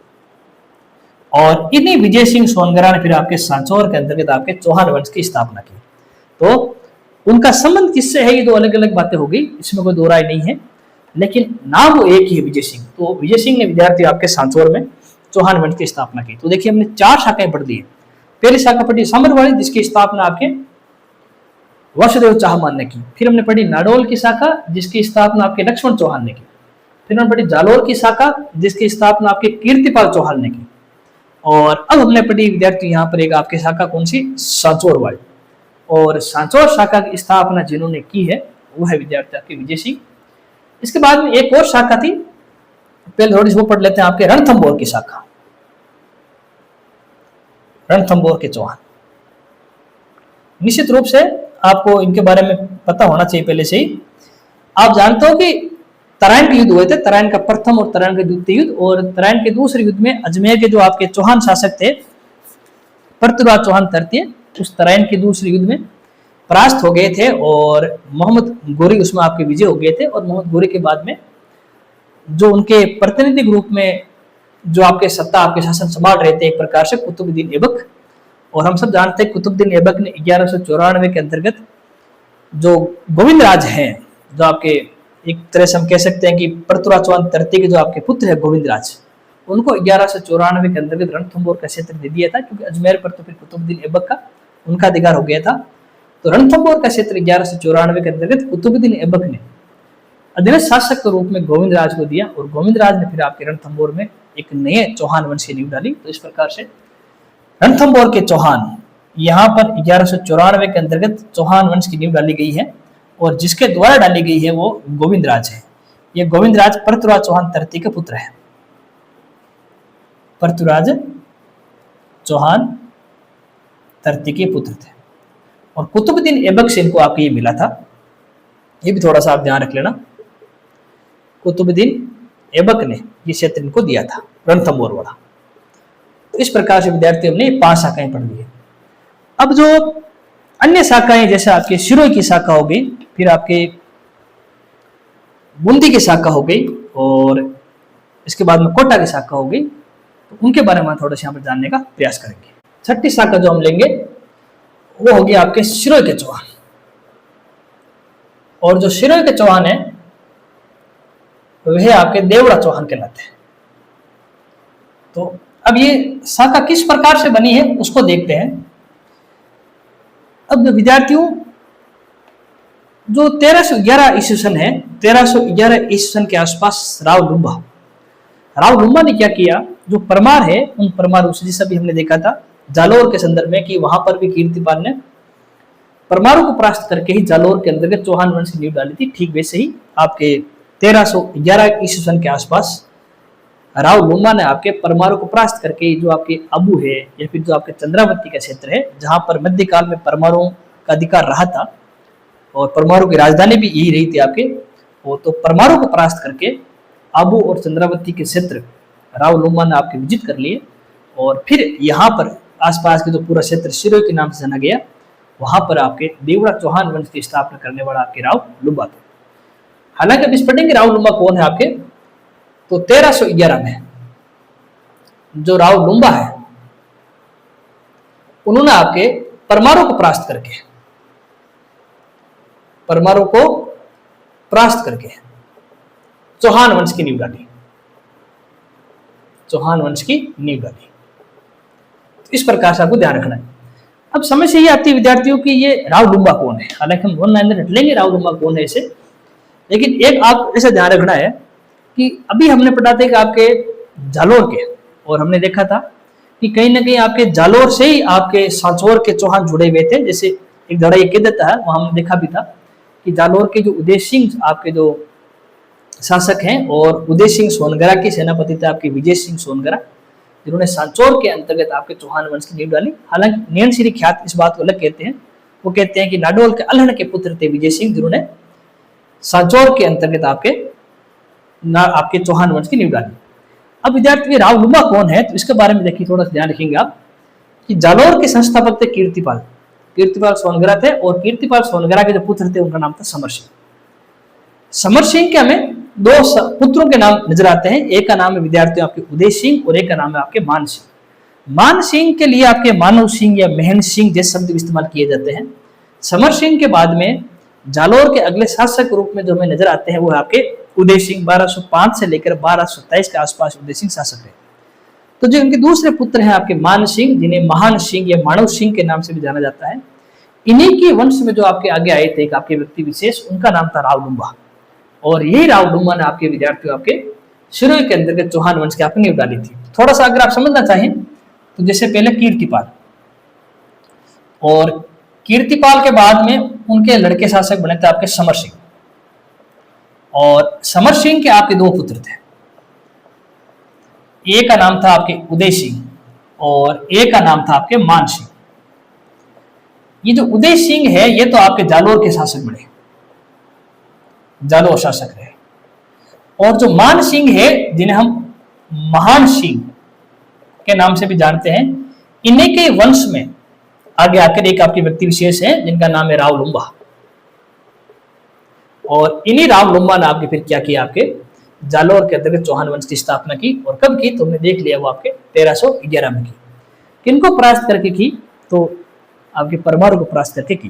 और इन्हीं विजय सिंह सोनगरा ने फिर आपके सांचौर के अंतर्गत आपके चौहान वंश की स्थापना की। तो उनका संबंध किससे है, ये दो अलग अलग बातें हो गई, इसमें कोई दो राय नहीं है, लेकिन नाम वो एक ही है, विजय सिंह। तो विजय सिंह ने विद्यार्थी आपके सांचौर में चौहान वंश की स्थापना की। तो देखिए हमने 4 शाखाएं पढ़ दी है। पहली शाखा पढ़ी सामरवाड़ी, जिसकी स्थापना आपके वसुदेव चौहान ने की। फिर हमने पढ़ी नाडोल की शाखा, जिसकी स्थापना आपके लक्ष्मण चौहान ने की। फिर हमने पढ़ी जालोर की शाखा, जिसकी स्थापना आपके कीर्तिपाल चौहान ने की। और अब हमने पढ़ी विद्यार्थी यहाँ पर एक आपकी शाखा कौन सी, सांचौर वाली। और सांचौर शाखा की स्थापना जिन्होंने की है वो है विद्यार्थी आपके विजय सिंह। इसके बाद में एक और शाखा थी, पहले थोड़ी वो पढ़ लेते हैं, आपके रणथंभौर की शाखा, रणथंभौर के चौहान। निश्चित रूप से आपको इनके बारे में पता होना चाहिए पहले से ही। आप जानते हो कि तराइन के युद्ध हुए थे, तराइन का प्रथम और तराइन का द्वितीय युद्ध, और तराइन के दूसरे युद्ध में अजमेर के जो आपके चौहान शासक थे पृथ्वीराज चौहान तृतीय, उस तराइन के दूसरे युद्ध में परास्त हो गए थे, और मोहम्मद गोरी उसमें आपके विजय हो गए थे। और मोहम्मद गोरी के बाद में जो उनके प्रतिनिधि रूप में जो आपके सत्ता आपके शासन संभाल रहे थे एक प्रकार से कुतुबुद्दीन ऐबक। और हम सब जानते हैं कुतुबुद्दीन ऐबक ने 1194 के अंतर्गत जो गोविंद राज हैं, जो आपके एक तरह से हम कह सकते हैं कि पृथ्वीराज चौहान तृतीय के जो आपके पुत्र है गोविंद राज, उनको 1194 के अंतर्गत रणथंभौर का क्षेत्र दे दिया था, क्योंकि अजमेर पर तो फिर कुतुबुद्दीन ऐबक का उनका अधिकार हो गया था। तो रणथंभौर का क्षेत्र 1194 के अंतर्गत कुतुबुद्दीन ऐबक ने अधीनस्थ शासक के रूप में गोविंद राज को दिया, और गोविंद राज ने फिर आपके रणथंभौर में एक नए चौहान वंश की नींव डाली। तो इस प्रकार से रणथंभौर के चौहान यहाँ पर 1194 के अंतर्गत चौहान वंश की नींव डाली गई है, और जिसके द्वारा डाली गई है वो गोविंद राज है। ये गोविंद राज पृथ्वीराज चौहान तृतीय के पुत्र है, पृथ्वीराज चौहान तृतीय के पुत्र थे। और कुतुबुद्दीन ऐबक से इनको आपको ये मिला था, ये भी थोड़ा सा आप ध्यान रख लेना। कुतुबुद्दीन ऐबक ने ये क्षेत्र इनको दिया था, रणथंभौर वाला। तो इस प्रकार से विद्यार्थी हमने 5 शाखाएं पढ़ ली है। अब जो अन्य शाखाएं, जैसे आपके सिरोही की शाखा हो गई, फिर आपके बूंदी की शाखा हो गई, और इसके बाद में कोटा की शाखा हो गई, तो उनके बारे में थोड़ा सा यहाँ पर जानने का प्रयास करेंगे। छठी शाखा जो हम लेंगे वो होगी आपके सिरोही के चौहान। और जो सिरोही के चौहान है वह आपके देवड़ा चौहान कहलाते हैं। तो अब ये शाखा किस प्रकार से बनी है उसको देखते हैं। अब विद्यार्थियों, जो 1311 ईस्वी सन है, 1311 ईस्वी सन के आसपास राव लुम्बा ने क्या किया, जो परमार है उन परमार जैसा भी हमने देखा था जालोर के संदर्भ में कि वहां पर भी कीर्तिपाल ने परमारों को परास्त करके ही जालोर के अंतर्गत चौहान वंश की नींव डाली थी। ठीक वैसे ही आपके 1311 ईस्वी सन के आसपास राव लुम्बा ने आपके परमारों को परास्त करके जो आपके अबू है या फिर जो आपके चंद्रावती का क्षेत्र है, जहां पर मध्यकाल में परमारों का अधिकार रहा था और परमारों की राजधानी भी यही रही थी आपके, वो तो परमारों को परास्त करके आबू और चंद्रावती के क्षेत्र राव लुम्बा ने आपके विजित कर लिए और फिर यहाँ पर आसपास के जो पूरा क्षेत्र सिरोही के नाम से जाना गया, वहां पर आपके देवड़ा चौहान वंश की स्थापना करने वाला आपके राव लुम्बा थे। हालांकि अब इस पढ़ेंगे राव लुम्बा कौन है आपके, तो 1311 में जो राव लुम्बा है उन्होंने आपके परमारों को परास्त करके चौहान वंश की नींव डाली, तो इस प्रकार से आपको ध्यान रखना है। अब समस्या ये आती है विद्यार्थियों की ये राव लुम्बा कौन है, हालांकि हम ऑनलाइन हट लेंगे राव लुम्बा कौन है इसे, लेकिन एक आप ऐसा ध्यान रखना है कि अभी हमने पढ़ा था कि आपके जालोर के, और हमने देखा था कि कहीं ना कहीं आपके जालोर से ही आपके सांचौर के चौहान जुड़े हुए थे। जैसे एक धड़ा ये कह देता है, वहां हमने देखा भी था कि जालोर के जो उदय सिंह आपके जो शासक हैं और उदय सिंह सोनगरा के सेनापति थे आपके विजय सिंह सोनगरा, जिन्होंने सांचौर के अंतर्गत आपके चौहान वंश की नींव डाली। हालांकि नैनसिरी ख्यात इस बात को अलग कहते हैं, वो कहते हैं कि नाडोल के अल्हड़ के पुत्र थे विजय सिंह, जिन्होंने सांचौर के अंतर्गत आपके चौहान वंश की नींव डाली। अब विद्यार्थी राव लुम्बा कौन है, तो इसके बारे में देखिए, थोड़ा सा ध्यान रखेंगे आप कि जालोर के संस्थापक थे कीर्तिपाल सोनगरा थे, और कीर्तिपाल सोनगरा के जो पुत्र थे उनका नाम था समर सिंह के हमें दो पुत्रों के नाम नजर आते हैं। एक का नाम है विद्यार्थियों आपके उदय सिंह और एक का नाम है आपके मान सिंह के लिए आपके मानव सिंह या महन सिंह जैसे शब्द इस्तेमाल किए जाते हैं। समर सिंह के बाद में जालोर के अगले शासक रूप में जो हमें नजर आते हैं वो है आपके उदय सिंह। 1205 से लेकर 1227 के आसपास उदय सिंह शासक है। तो जो इनके दूसरे पुत्र हैं आपके मान सिंह, जिन्हें महान सिंह या मानव सिंह के नाम से भी जाना जाता है, इन्हीं के वंश में जो आपके आगे आए थे एक आपके व्यक्ति विशेष, उनका नाम था राव लुम्बा, और यही राव लुम्बा ने आपके विद्यार्थियों आपके सिरोही के अंतर्गत चौहान वंश की आपने नींव डाली थी। थोड़ा सा अगर आप समझना चाहें तो जैसे पहले कीर्तिपाल, और कीर्तिपाल के बाद में उनके लड़के शासक बने थे आपके समर सिंह, और समर सिंह के आपके दो पुत्र थे, एक का नाम था आपके उदय सिंह और एक का नाम था आपके मान सिंह। ये जो उदय सिंह है ये तो आपके जालोर के शासक बने, जालोर शासक रहे, और जो मान सिंह है जिन्हें हम महान सिंह के नाम से भी जानते हैं, इन्हीं के वंश में आगे आकर एक आपके व्यक्ति विशेष है जिनका नाम है राव लुम्बा, और इन्हीं राव लुम्बा ने आपके फिर क्या किया, आपके जालोर के अंतर्गत चौहान वंश की स्थापना की। और कब की, तो हमने देख लिया वो आपके 1311 में की। किनको परास्त करके की, तो आपके परमारों को परास्त करके की।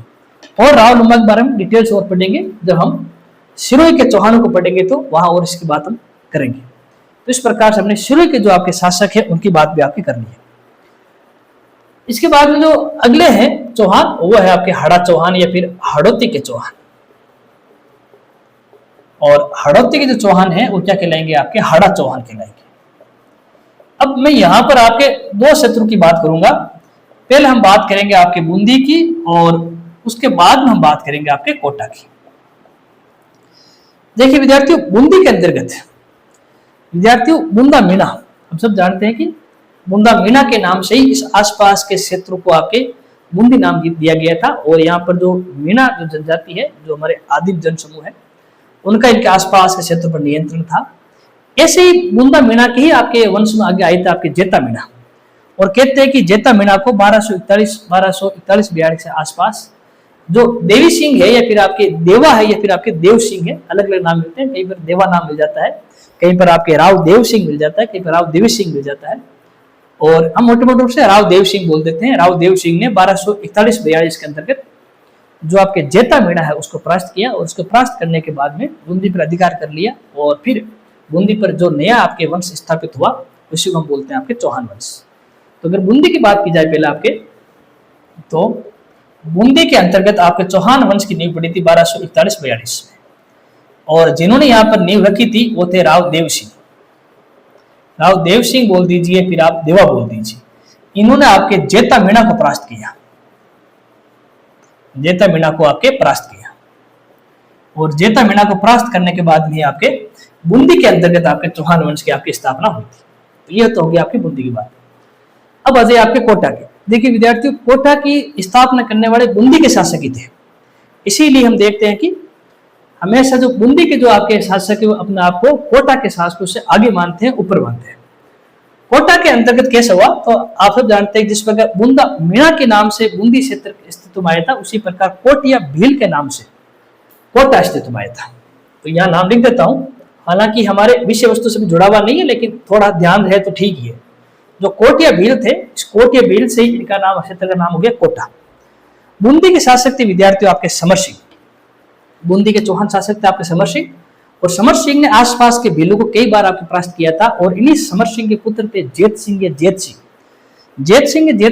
और राव लुम्बा के बारे में डिटेल्स और पढ़ेंगे जब हम सिरोही के चौहानों को पढ़ेंगे, तो वहां और इसकी बात हम करेंगे। तो इस प्रकार से हमने सिरोही के जो आपके शासक है उनकी बात भी आपकी करनी है। इसके बाद में जो अगले हैं चौहान, वो है आपके हड़ा चौहान या फिर हड़ौती के चौहान। और हड़ौती के जो चौहान है वो क्या कहलाएंगे, आपके हड़ा चौहान कहलाएंगे। अब मैं यहां पर आपके दो शत्रु की बात करूंगा। पहले हम बात करेंगे आपके बूंदी की, और उसके बाद में हम बात करेंगे आपके कोटा की। देखिए विद्यार्थियों, बूंदी के अंतर्गत विद्यार्थियों बूंदा मीणा, हम सब जानते हैं कि बूंदा मीणा के नाम से ही इस आसपास के क्षेत्र को आपके बूंदी नाम दिया गया था। और यहाँ पर जो मीणा जो जनजाति है, जो हमारे आदिम जन समूह है, उनका इनके आसपास के क्षेत्र पर नियंत्रण था। ऐसे ही बूंदा मीणा के ही आपके वंश में आगे आए थे आपके जेता मीणा, और कहते हैं कि जेता मीणा को 1241-42 के आसपास जो देवी सिंह है या फिर आपके देवा है या फिर आपके देव सिंह है, अलग अलग नाम मिलते हैं। कहीं पर देवा नाम मिल जाता है, कहीं पर आपके राव देव सिंह मिल जाता है, कहीं पर राव देवी सिंह मिल जाता है, और हम मोटे मोटे रूप से राव देव सिंह बोल देते हैं। राव देव सिंह ने 1241-42 के अंतर्गत जो आपके जेता मीणा है उसको परास्त किया, और उसको परास्त करने के बाद में बूंदी पर अधिकार कर लिया, और फिर बूंदी पर जो नया आपके वंश स्थापित हुआ उसी को हम बोलते हैं आपके चौहान वंश। तो अगर बूंदी की बात की जाए पहले आपके, तो बूंदी के अंतर्गत आपके चौहान वंश की नींव पड़ी थी 1241-42 में, और जिन्होंने यहाँ पर नींव रखी थी वो थे राव देव सिंह। राव देव सिंह बोल दीजिए, फिर आप देवा बोल दीजिए। इन्होंने आपके जेता मीणा को परास्त किया, जेता मीणा को आपके परास्त किया, और जेता मीणा को परास्त करने के बाद में आपके बूंदी के अंतर्गत आपके चौहान वंश की आपकी स्थापना हुई थी। तो यह तो होगी आपकी बूंदी की बात। अब आ जाए आपके कोटा के। देखिए विद्यार्थियों, कोटा की स्थापना करने वाले बूंदी के शासक ही थे, इसीलिए हम देखते हैं कि हमेशा जो बूंदी के जो आपके शासक है वो अपने आप को कोटा के शासकों से आगे मानते हैं, ऊपर मानते हैं। कोटा के अंतर्गत कैसे हुआ, तो आप सब जानते हैं जिस प्रकार बूंदा मीणा के नाम से बूंदी क्षेत्र अस्तित्व में आया था, उसी प्रकार कोटिया भील के नाम से कोटा अस्तित्व में आया था। तो यहाँ नाम लिख देता हूँ, हालांकि हमारे विषय वस्तु से भी जुड़ा हुआ नहीं है, लेकिन थोड़ा ध्यान रहे तो ठीक ही है। जो कोटिया भील थे, इस कोटिया भील से ही इनका नाम, क्षेत्र का नाम हो गया कोटा। बूंदी के शासक थे विद्यार्थियों आपके समर सिंह। बूंदी के चौहान शासक थे आपके समर सिंह, और समर सिंह ने आसपास के भीलों को कई बार आपके परास्त किया था, और इन्हीं समर सिंह के पुत्र थे जेत सिंह या जेत सिंह। जेत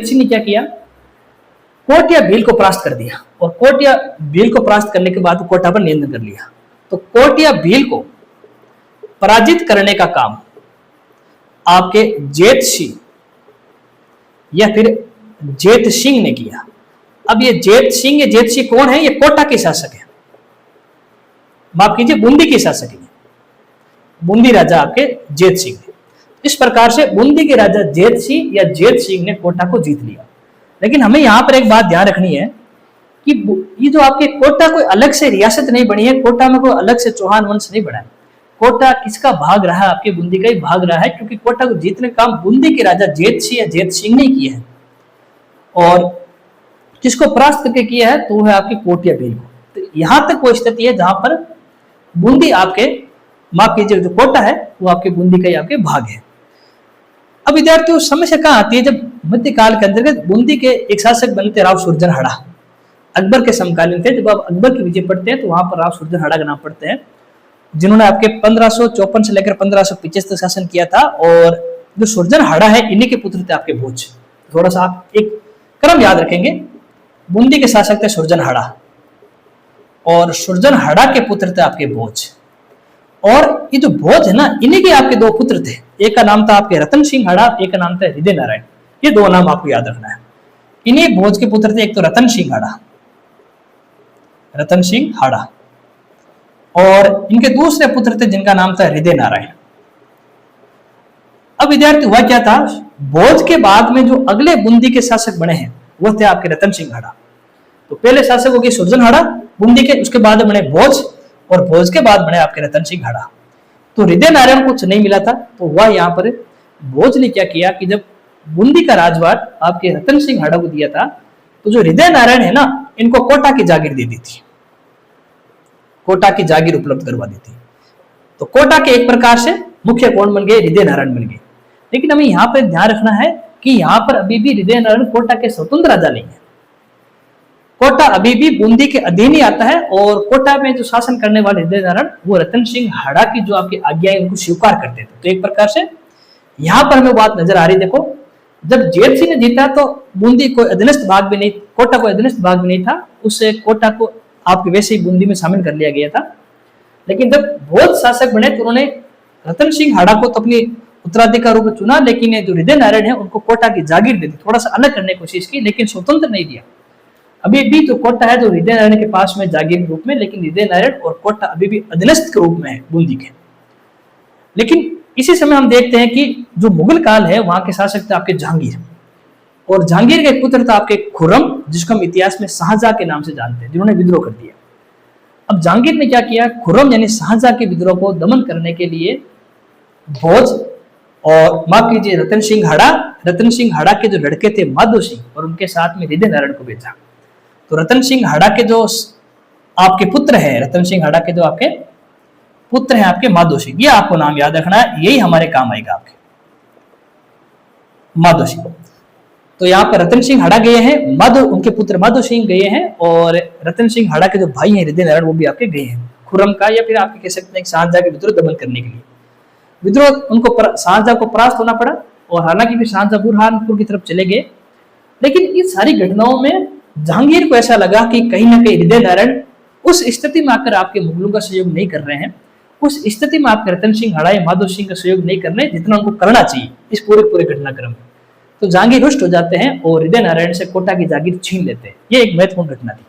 सिंह ने क्या किया, कोटिया भील को परास्त कर दिया, और कोटिया भील को परास्त करने के बाद कोटा पर नियंत्रण कर लिया। तो कोटिया भील को पराजित करने का काम आपके जेत सिंह या फिर जेत सिंह ने किया। अब ये जेत सिंह कौन है, ये कोटा के शासक है, माफ कीजिए बूंदी के शासक है, बूंदी राजा आपके जेत सिंह थे। इस प्रकार से बूंदी के राजा जेत सिंह या जेत सिंह ने कोटा को जीत लिया। लेकिन हमें यहाँ पर एक बात ध्यान रखनी है कि ये जो आपके कोटा कोई अलग से रियासत नहीं बनी है, कोटा में कोई अलग से चौहान वंश नहीं बना है। कोटा किसका भाग रहा है, आपके बूंदी का ही भाग रहा है, क्योंकि कोटा को जीतने का काम बूंदी के राजा जेत सिंह या जेत सिंह ने किया है, और किसको परास्त करके किया है, तो है आपके कोटिया भील को। तो यहां तक वो स्थिति है जहां पर बूंदी आपके, माफ कीजिए, जो कोटा है वो आपके बूंदी का ही आपके भाग है। अब विद्यार्थियों समस्या कहां आती है, जब मध्यकाल के अंतर्गत बूंदी के एक शासक बनते राव सुरजनहड़ा, अकबर के समकालीन थे। जब आप अकबर की विजय पढ़ते हैं तो वहां पर राव सुरजनहड़ा का नाम पढ़ते हैं, जिन्होंने आपके 1554 से लेकर 1525 तक शासन किया था। और जो सुरजनहड़ा है इन्हीं के पुत्र थे आपके भोज। थोड़ा सा आप एक क्रम याद रखेंगे, बूंदी के शासक थे सुरजनहड़ा, और सुरजनहड़ा के पुत्र थे आपके भोज। और ये जो भोज है ना, इन्हीं के आपके दो पुत्र थे, एक का नाम था आपके रतन सिंह हड़ा, एक का नाम था हृदय नारायण। ये दो नाम आपको याद रखना है। इन्हीं भोज के पुत्र थे, एक तो रतन सिंह हड़ा, रतन सिंह हड़ा, और इनके दूसरे पुत्र थे जिनका नाम था हृदय नारायण। अब विद्यार्थी हुआ क्या था, भोज के बाद में जो अगले बूंदी के शासक बने हैं वो थे आपके रतन सिंह हड़ा। तो पहले शासक हो गए सुरजनहड़ा बूंदी के, उसके बाद बने भोज, और भोज के बाद बने आपके रतन सिंह हड़ा। तो हृदय नारायण को कुछ नहीं मिला था, तो हुआ यहाँ पर भोज ने क्या किया कि जब बूंदी का राजवाट आपके रतन सिंह हड़ा को दिया था, तो जो हृदय नारायण है ना, इनको कोटा की जागीर दे दी थी, कोटा की जागीर उपलब्ध करवा दी थी। तो कोटा के एक प्रकार से मुख्य कौन बन गए, हृदय नारायण बन गए। लेकिन हमें यहाँ पर ध्यान रखना है कि यहाँ पर अभी भी हृदय नारायण कोटा के स्वतंत्र राजा नहीं है। कोटा अभी भी बूंदी के अधीन ही आता है, और कोटा में जो शासन करने वाले हृदय नारायण वो रतन सिंह हड़ा की जो आपकी आज्ञा है उनको स्वीकार करते थे। तो एक प्रकार से यहाँ पर हमें बात नजर आ रही, देखो जब जेत सिंह ने जीता तो बूंदी कोई अधीनस्थ भाग भी नहीं, कोटा कोई अधीनस्थ भाग भी नहीं था, उससे कोटा को आपके वैसे ही बूंदी में शामिल कर लिया गया था। लेकिन जब भोज शासक बने तो उन्होंने रतन सिंह हड़ा को तो अपनी उत्तराधिकारी रूप में चुना, लेकिन जो हृदय नारायण है उनको कोटा की जागीर दे दी, थोड़ा सा अलग करने की कोशिश की, लेकिन स्वतंत्र नहीं दिया। अभी भी जो कोटा है जो हृदय नारायण के पास में जागीर के रूप में, लेकिन हृदय नारायण और कोटा अभी भी अधीनस्थ के रूप में है बूंदी के। लेकिन इसी समय हम देखते हैं कि जो मुगल काल है वहां के शासक थे आपके जहांगीर, और जहांगीर के पुत्र था आपके खुर्रम, जिसको हम इतिहास में शाहजहां के नाम से जानते हैं, जिन्होंने विद्रोह कर दिया। अब जहांगीर ने क्या किया, खुर्रम यानी शाहजहां के विद्रोह को दमन करने के लिए भोज और माफ कीजिए रतन सिंह हड़ा के जो लड़के थे माधो सिंह और उनके साथ में हृदय नारायण को भेजा। तो रतन सिंह हड़ा के जो आपके पुत्र है, रतन सिंह हड़ा के जो आपके पुत्र हैं आपके माधो सिंह, ये आपको नाम याद रखना है, यही हमारे काम आएगा आपके माधो सिंह। तो यहाँ पर रतन सिंह हड़ा गए हैं, उनके पुत्र माधो सिंह गए हैं, और रतन सिंह हड़ा के जो भाई हैं हृदय नारायण वो भी आपके गए हैं खुर्रम का, या फिर आपके कह सकते हैं शाहजहां के विद्रोह दमन करने के लिए। विद्रोह उनको शाहजहां को परास्त होना पड़ा, और हालांकि फिर शाहजहां बुरहानपुर की तरफ चले गए। लेकिन इन सारी घटनाओं में जहांगीर को ऐसा लगा कि कहीं ना कहीं हृदय नारायण उस स्थिति में आकर आपके मुगलों का सहयोग नहीं कर रहे हैं, उस स्थिति में आपके रतन सिंह हड़ा या माधो सिंह का सहयोग नहीं कर रहे जितना उनको करना चाहिए इस पूरे घटनाक्रम में। तो जहांगीर रुष्ट हो जाते हैं और हृदय नारायण से कोटा की जागीर छीन लेते हैं। ये एक महत्वपूर्ण घटना थी।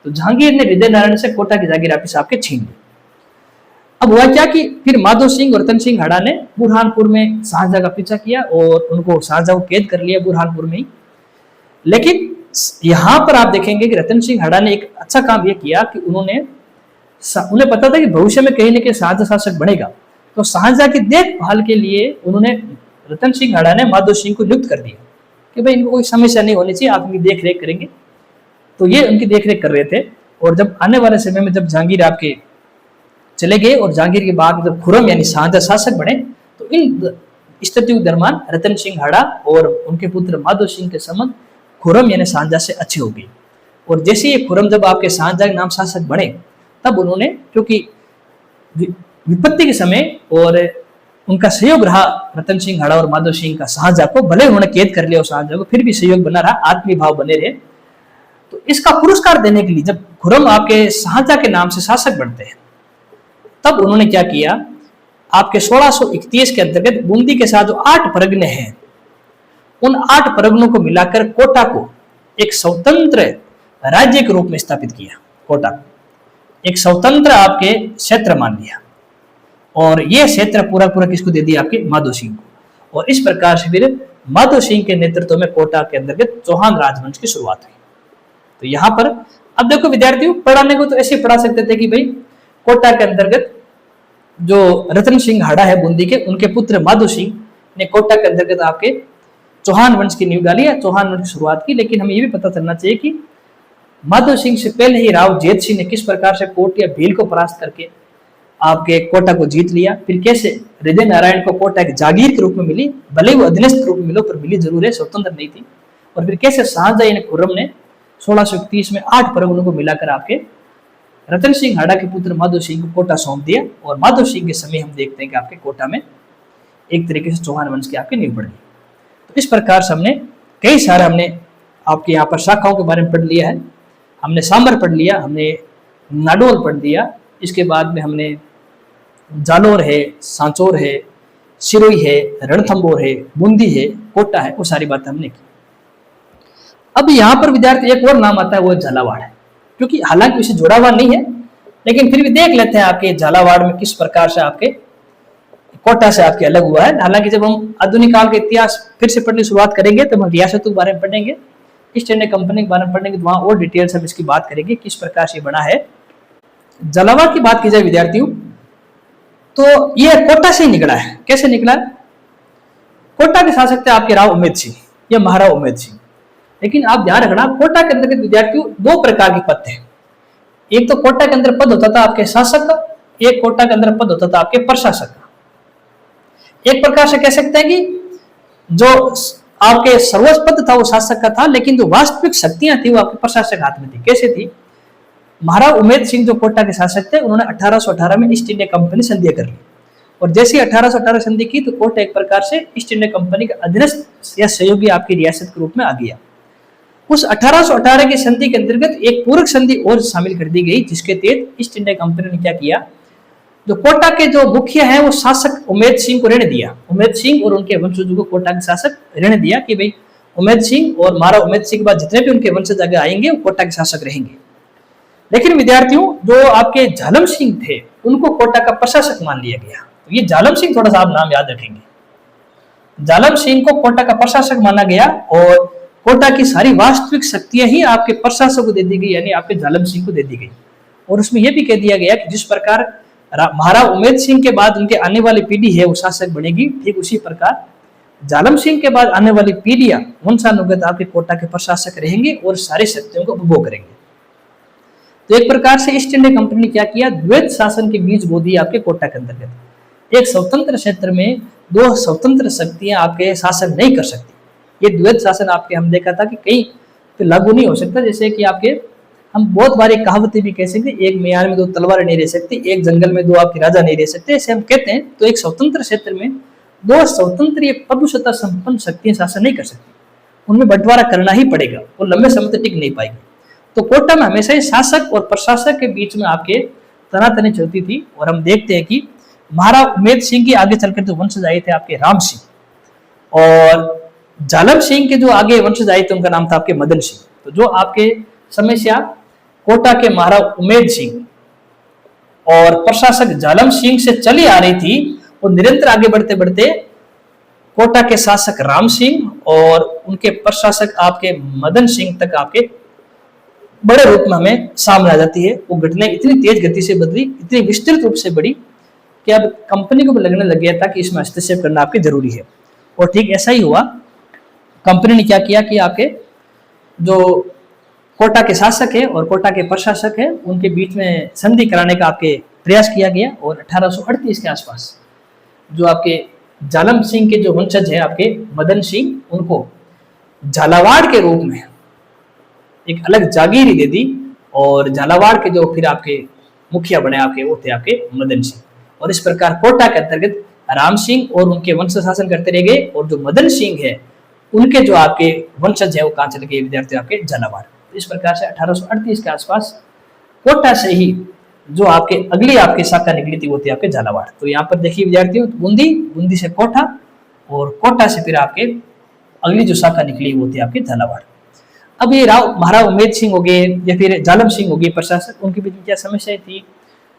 तो जहांगीर ने हृदय नारायण से कोटा की जागीर वापिस आपके छीन ली। अब हुआ क्या कि फिर माधो सिंह और रतन सिंह हड़ा ने बुरहानपुर में शाहजहां का पीछा किया और उनको शाहजहां को कैद कर लिया बुरहानपुर में ही। लेकिन यहां पर आप देखेंगे कि रतन सिंह हड़ा ने एक अच्छा काम यह किया कि उन्हें पता था कि भविष्य में कहीं ना कहीं शाहजहां शासक बनेगा, तो शाहजहां की देखभाल के लिए उन्होंने रतन सिंह हड़ा ने माधो सिंह को नियुक्त कर दिया कि भाई इनको कोई समस्या नहीं होनी चाहिए, आप इनकी देख रेख करेंगे। तो ये उनकी देख रेख कर रहे थे। और जब आने वाले समय में जब जहांगीर आपके चले गए और जहांगीर के बाद जब खुर्रम यानी शाहजहां शासक बने, तो इन स्थितियों के दरमियान रतन सिंह हड़ा और उनके पुत्र माधो सिंह के संबंध खुर्रम यानी शाहजहां से अच्छे हो गए। और जैसे ये खुर्रम जब आपके शाहजहां के नाम शासक बने, तब उन्होंने, क्योंकि विपत्ति के समय और उनका सहयोग रहा रतन सिंह हड़ा और माधो सिंह का शाहजहां को, भले उन्होंने कैद कर लिया शाहजहां को, फिर भी सहयोग बना रहा, आत्मीय भाव बने रहे। तो इसका पुरस्कार देने के लिए जब खुर्रम आपके शाहजहां के नाम से शासक बनते हैं, तब उन्होंने क्या किया, आपके 1631 के अंतर्गत बूंदी के साथ जो 8 परगने हैं, उन 8 परगनों को मिलाकर कोटा को एक स्वतंत्र राज्य के रूप में स्थापित किया। कोटा को एक स्वतंत्र आपके क्षेत्र मान लिया, और यह क्षेत्र पूरा किसको दे दिया, आपके माधो सिंह को। और इस प्रकार से फिर माधो सिंह के नेतृत्व में कोटा के अंतर्गत चौहान राजवंश की शुरुआत हुई। तो यहाँ पर अब देखो विद्यार्थियों, पढ़ाने को तो ऐसे पढ़ा सकते थे कि भाई कोटा के अंतर्गत जो रतन सिंह हड़ा है बूंदी के, उनके पुत्र माधो सिंह ने कोटा के अंतर्गत आपके चौहान वंश की नींव डाली है, चौहान वंश की शुरुआत की। लेकिन हमें यह भी पता चलना चाहिए कि माधो सिंह से पहले ही राव जेत सिंह ने किस प्रकार से कोट या भील को परास्त करके आपके कोटा को जीत लिया। फिर कैसे हृदय नारायण को कोटा एक जागीर के रूप में मिली, भले वो अधीनस्थ के रूप में मिलो पर मिली जरूर है, स्वतंत्र नहीं थी। और फिर कैसे शाहजहां यानी खुर्रम ने 1631 में 8 परगनों को मिलाकर आपके रतन सिंह हड़ा के पुत्र माधो सिंह को कोटा सौंप दिया। और माधो सिंह के समय हम देखते हैं कि आपके कोटा में एक तरीके से चौहान वंश की आपकी नींव पड़ गई। तो इस प्रकार से हमने कई सारे आपके यहाँ पर शाखाओं के बारे में पढ़ लिया है। हमने सांबर पढ़ लिया, हमने नाडोल पढ़ लिया, इसके बाद में हमने जालोर है, सांचौर है, सिरोही है, रणथंभौर है, बूंदी है, कोटा है, वो सारी बातें हमने की। अब यहाँ पर विद्यार्थी एक और नाम आता है, वो झालावाड़ है, क्योंकि हालांकि उसे जुड़ा हुआ नहीं है, लेकिन फिर भी देख लेते हैं आपके झालावाड़ में किस प्रकार से आपके कोटा से आपके अलग हुआ है। हालांकि जब हम आधुनिक काल के इतिहास फिर से पढ़ने की शुरुआत करेंगे तो हम रियासतों के बारे में पढ़ेंगे, ईस्ट इंडिया कंपनी के बारे में पढ़ेंगे, तो वहां और डिटेल्स हम इसकी बात करेंगे किस प्रकार से बना है। झालावाड़ की बात की जाए विद्यार्थियों, तो यह कोटा से ही निकला है। कैसे निकला? कोटा के शासक थे आपके राव उमेद सिंह या महाराव उमेद सिंह। लेकिन आप ध्यान रखना, कोटा के अंतर्गत विद्यार्थियों 2 प्रकार के पद थे। एक तो कोटा के अंदर पद होता था आपके शासक का, एक कोटा के अंदर पद होता था आपके प्रशासक का। एक प्रकार से कह सकते हैं कि जो आपके सर्वोच्च पद था वो शासक का था, लेकिन जो वास्तविक शक्तियां थी वो आपके प्रशासक हाथ में थी। कैसे थी? महाराव उमेद सिंह जो कोटा के शासक थे, उन्होंने 1818 में ईस्ट इंडिया कंपनी संधि कर ली, और जैसे 1818 संधि की तो कोटा एक प्रकार से ईस्ट इंडिया कंपनी का अधीनस्थ या सहयोगी आपकी रियासत के रूप में आ गया। उस 1818 की संधि के अंतर्गत एक पूरक संधि और शामिल कर दी गई, जिसके तहत ईस्ट इंडिया कंपनी ने क्या किया, जो कोटा के जो मुखिया है वो शासक उमेद सिंह को रहने दिया। उमेद सिंह और उनके वंशजों को कोटा के शासक रहने दिया कि भाई उमेद सिंह और महाराव उमेद सिंह के बाद जितने भी उनके वंशज आगे आएंगे वो कोटा के शासक रहेंगे। लेकिन विद्यार्थियों, जो आपके झालम सिंह थे उनको कोटा का प्रशासक मान लिया गया। तो ये झालम सिंह, थोड़ा सा आप नाम याद रखेंगे, झालम सिंह को कोटा का प्रशासक माना गया, और कोटा की सारी वास्तविक शक्तियां ही आपके प्रशासक को दे दी गई, यानी आपके झालम सिंह को दे दी गई। और उसमें यह भी कह दिया गया कि जिस प्रकार महाराव उमेद सिंह के बाद उनके आने वाली पीढ़ी है वो शासक बनेगी, ठीक उसी प्रकार झालम सिंह के बाद आने वाली पीढ़ियां वंशानुगत आपके कोटा के प्रशासक रहेंगे और सारी शक्तियों को उपभोग करेंगे। तो एक प्रकार से ईस्ट इंडिया कंपनी ने क्या किया, द्वैत शासन के बीज बो दिए आपके कोटा के अंतर्गत। एक स्वतंत्र क्षेत्र में 2 स्वतंत्र शक्तियां आपके शासन नहीं कर सकती। ये द्वैत शासन आपके हम देखा था कि कहीं पे लागू नहीं हो सकता। जैसे कि आपके हम बहुत बार एक कहावतें भी कह सकते हैं, एक म्यान में दो तलवार नहीं रह सकती, एक जंगल में दो आपके राजा नहीं रह सकते, ऐसे हम कहते हैं। तो एक स्वतंत्र क्षेत्र में दो स्वतंत्र प्रभुसत्ता संपन्न शक्तियां शासन नहीं कर सकती, उनमें बंटवारा करना ही पड़ेगा, वो लंबे समय तक टिक नहीं पाएगी। तो कोटा में हमेशा ही शासक और प्रशासक के बीच में आपके तनातनी चलती थी। और हम देखते हैं कि महाराज उमेद सिंह के आगे चलकर जो वंशज आए थे आपके राम सिंह, और जालम सिंह के जो आगे वंशज आए थे उनका नाम था आपके मदन सिंह। तो जो आपके समस्या कोटा के महाराज उमेद सिंह और प्रशासक जालम सिंह से चली आ रही थी, वो निरंतर आगे बढ़ते बढ़ते कोटा के शासक राम सिंह और उनके प्रशासक आपके मदन सिंह तक आपके बड़े रूप में हमें सामने आ जाती है। वो घटनाएं इतनी तेज गति से बदली, इतनी विस्तृत रूप से बढ़ी कि अब कंपनी को भी लगने लग गया था कि इसमें हस्तक्षेप करना आपके जरूरी है। और ठीक ऐसा ही हुआ। कंपनी ने क्या किया कि आपके जो कोटा के शासक है और कोटा के प्रशासक है उनके बीच में संधि कराने का आपके प्रयास किया गया। और 1838 के आसपास जो आपके जालम सिंह के जो वंशज है आपके मदन सिंह, उनको झालावाड़ के रूप में एक अलग जागीर दे दी। और झालावाड़ के जो फिर आपके मुखिया बने आपके वो थे आपके मदन सिंह। और इस प्रकार कोटा के अंतर्गत राम सिंह और उनके वंश शासन करते रह गए। और जो मदन सिंह है उनके जो आपके वंशज है वो कहाँ चले गए विद्यार्थी आपके झालावाड़। तो इस प्रकार से 1838 के आसपास कोटा से ही जो आपके अगली आपकी शाखा निकली थी वो थी आपके झालावाड़। तो यहाँ पर देखिए विद्यार्थियों, बूंदी से कोटा और कोटा से फिर आपके अगली जो शाखा निकली वो थी आपके झालावाड़। अब ये महाराज उमेद सिंह हो गए या फिर जालम सिंह हो गए प्रशासक, उनके बीच में क्या समस्या थी,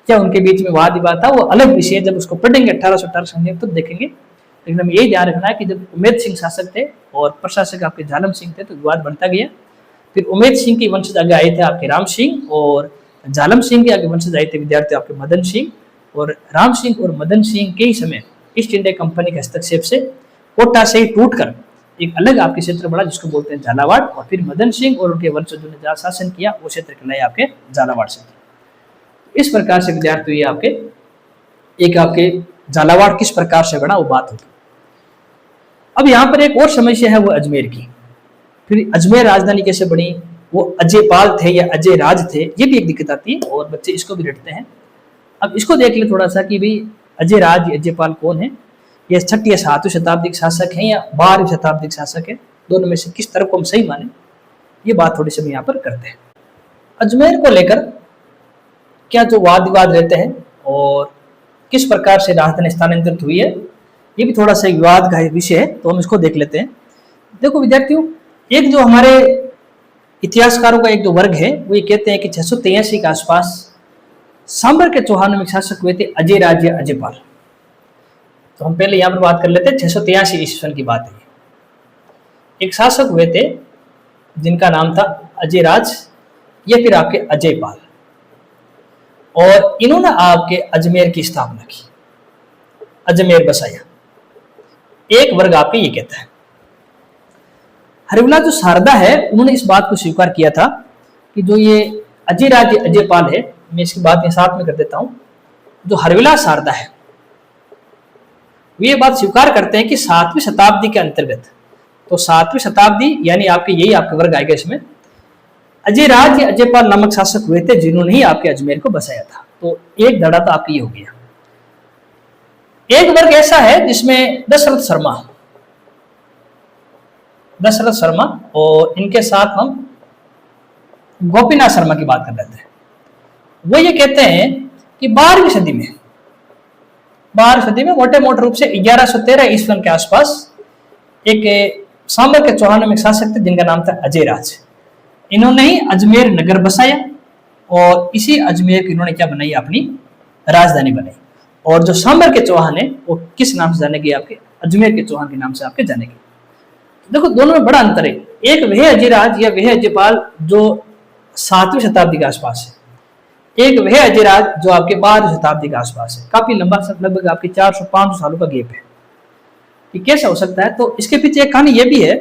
क्या उनके बीच में वाद विवाद था, वो अलग विषय, जब उसको पढ़ेंगे 1818 तो देखेंगे। लेकिन हमें यही ध्यान रखना है कि जब उमेद सिंह शासक थे और प्रशासक आपके जालम सिंह थे तो विवाद बढ़ता गया। फिर उमेद सिंह के वंशज आगे आए थे आपके राम सिंह और जालम सिंह के आगे वंशज आए थे विद्यार्थी आपके मदन सिंह। और राम सिंह और मदन सिंह के ही समय ईस्ट इंडिया कंपनी के हस्तक्षेप से कोटा से ही टूटकर एक अलग आपके क्षेत्र बड़ा जिसको बोलते हैं झालावाड़। और फिर मदन सिंह और उनके वंशजों ने जहाँ शासन किया वो क्षेत्र कहलाए आपके झालावाड़ क्षेत्र। इस प्रकार से विद्यार्थी आपके एक आपके झालावाड़ किस प्रकार से बना वो बात होगी। अब यहाँ पर एक और समस्या है वो अजमेर की। फिर अजमेर राजधानी कैसे बनी, वो अजय पाल थे या अजय राज थे, ये भी एक दिक्कत आती है और बच्चे इसको भी रटते हैं। अब इसको देख ले थोड़ा सा कि भाई अजय राज अजय पाल कौन है, ये 6वीं या 7वीं शताब्दी के शासक हैं या 12वीं शताब्दी के शासक है, दोनों में से किस तरफ को हम सही माने, ये बात थोड़ी सी हम यहाँ पर करते हैं। अजमेर को लेकर क्या जो वाद विवाद रहते हैं और किस प्रकार से राजधानी स्थानांतरित हुई है, ये भी थोड़ा सा विवाद का विषय है, तो हम इसको देख लेते हैं। देखो विद्यार्थियों, एक जो हमारे इतिहासकारों का एक जो वर्ग है वो ये कहते हैं कि 683 के आसपास सांबर के चौहानों में शासक हुए थे अजय राज या अजय पाल। तो हम पहले यहाँ पर बात कर लेते हैं 683 ईस्वी की बात है। एक शासक हुए थे जिनका नाम था अजय राज या फिर आपके अजय पाल, और इन्होंने आपके अजमेर की स्थापना की, अजमेर बसाया। एक वर्ग आपके ये कहता है। हरिवला जो शारदा है उन्होंने इस बात को स्वीकार किया था कि जो ये अजय राज अजय पाल है, मैं इसकी बात यहाँ साथ में कर देता हूं, जो हरिवला शारदा है वे ये बात स्वीकार करते हैं कि 7वीं शताब्दी के अंतर्गत, तो 7वीं शताब्दी यानी आपके यही आपके वर्ग आएगा इसमें, अजय राज या अजय पाल नामक शासक हुए थे जिन्होंने ही आपके अजमेर को बसाया था। तो एक धड़ा तो आपकी ये हो गया। एक वर्ग ऐसा है जिसमें दशरथ शर्मा और इनके साथ हम गोपीनाथ शर्मा की बात कर लेते हैं। वो ये कहते हैं कि 12वीं सदी में मोटे मोटे रूप से 1113 ईस्वी के आसपास एक सांबर के चौहान में शासक थे जिनका नाम था अजय राज। इन्होंने ही अजमेर नगर बसाया और इसी अजमेर की इन्होंने क्या बनाई, अपनी राजधानी बनाई। और जो सांबर के चौहान है वो किस नाम से जाने गए, आपके अजमेर के चौहान के नाम से आपके जाने गए। देखो दोनों में बड़ा अंतर है। एक वह अजय राज या वह अजय पाल जो 7वीं शताब्दी के आसपास है, एक वह अजय राज जो आपके 12वीं शताब्दी के आसपास है। काफी लंबा, लगभग आपके 400-500 सालों का गैप है। कि कैसा हो सकता है, तो इसके पीछे एक कहानी यह भी है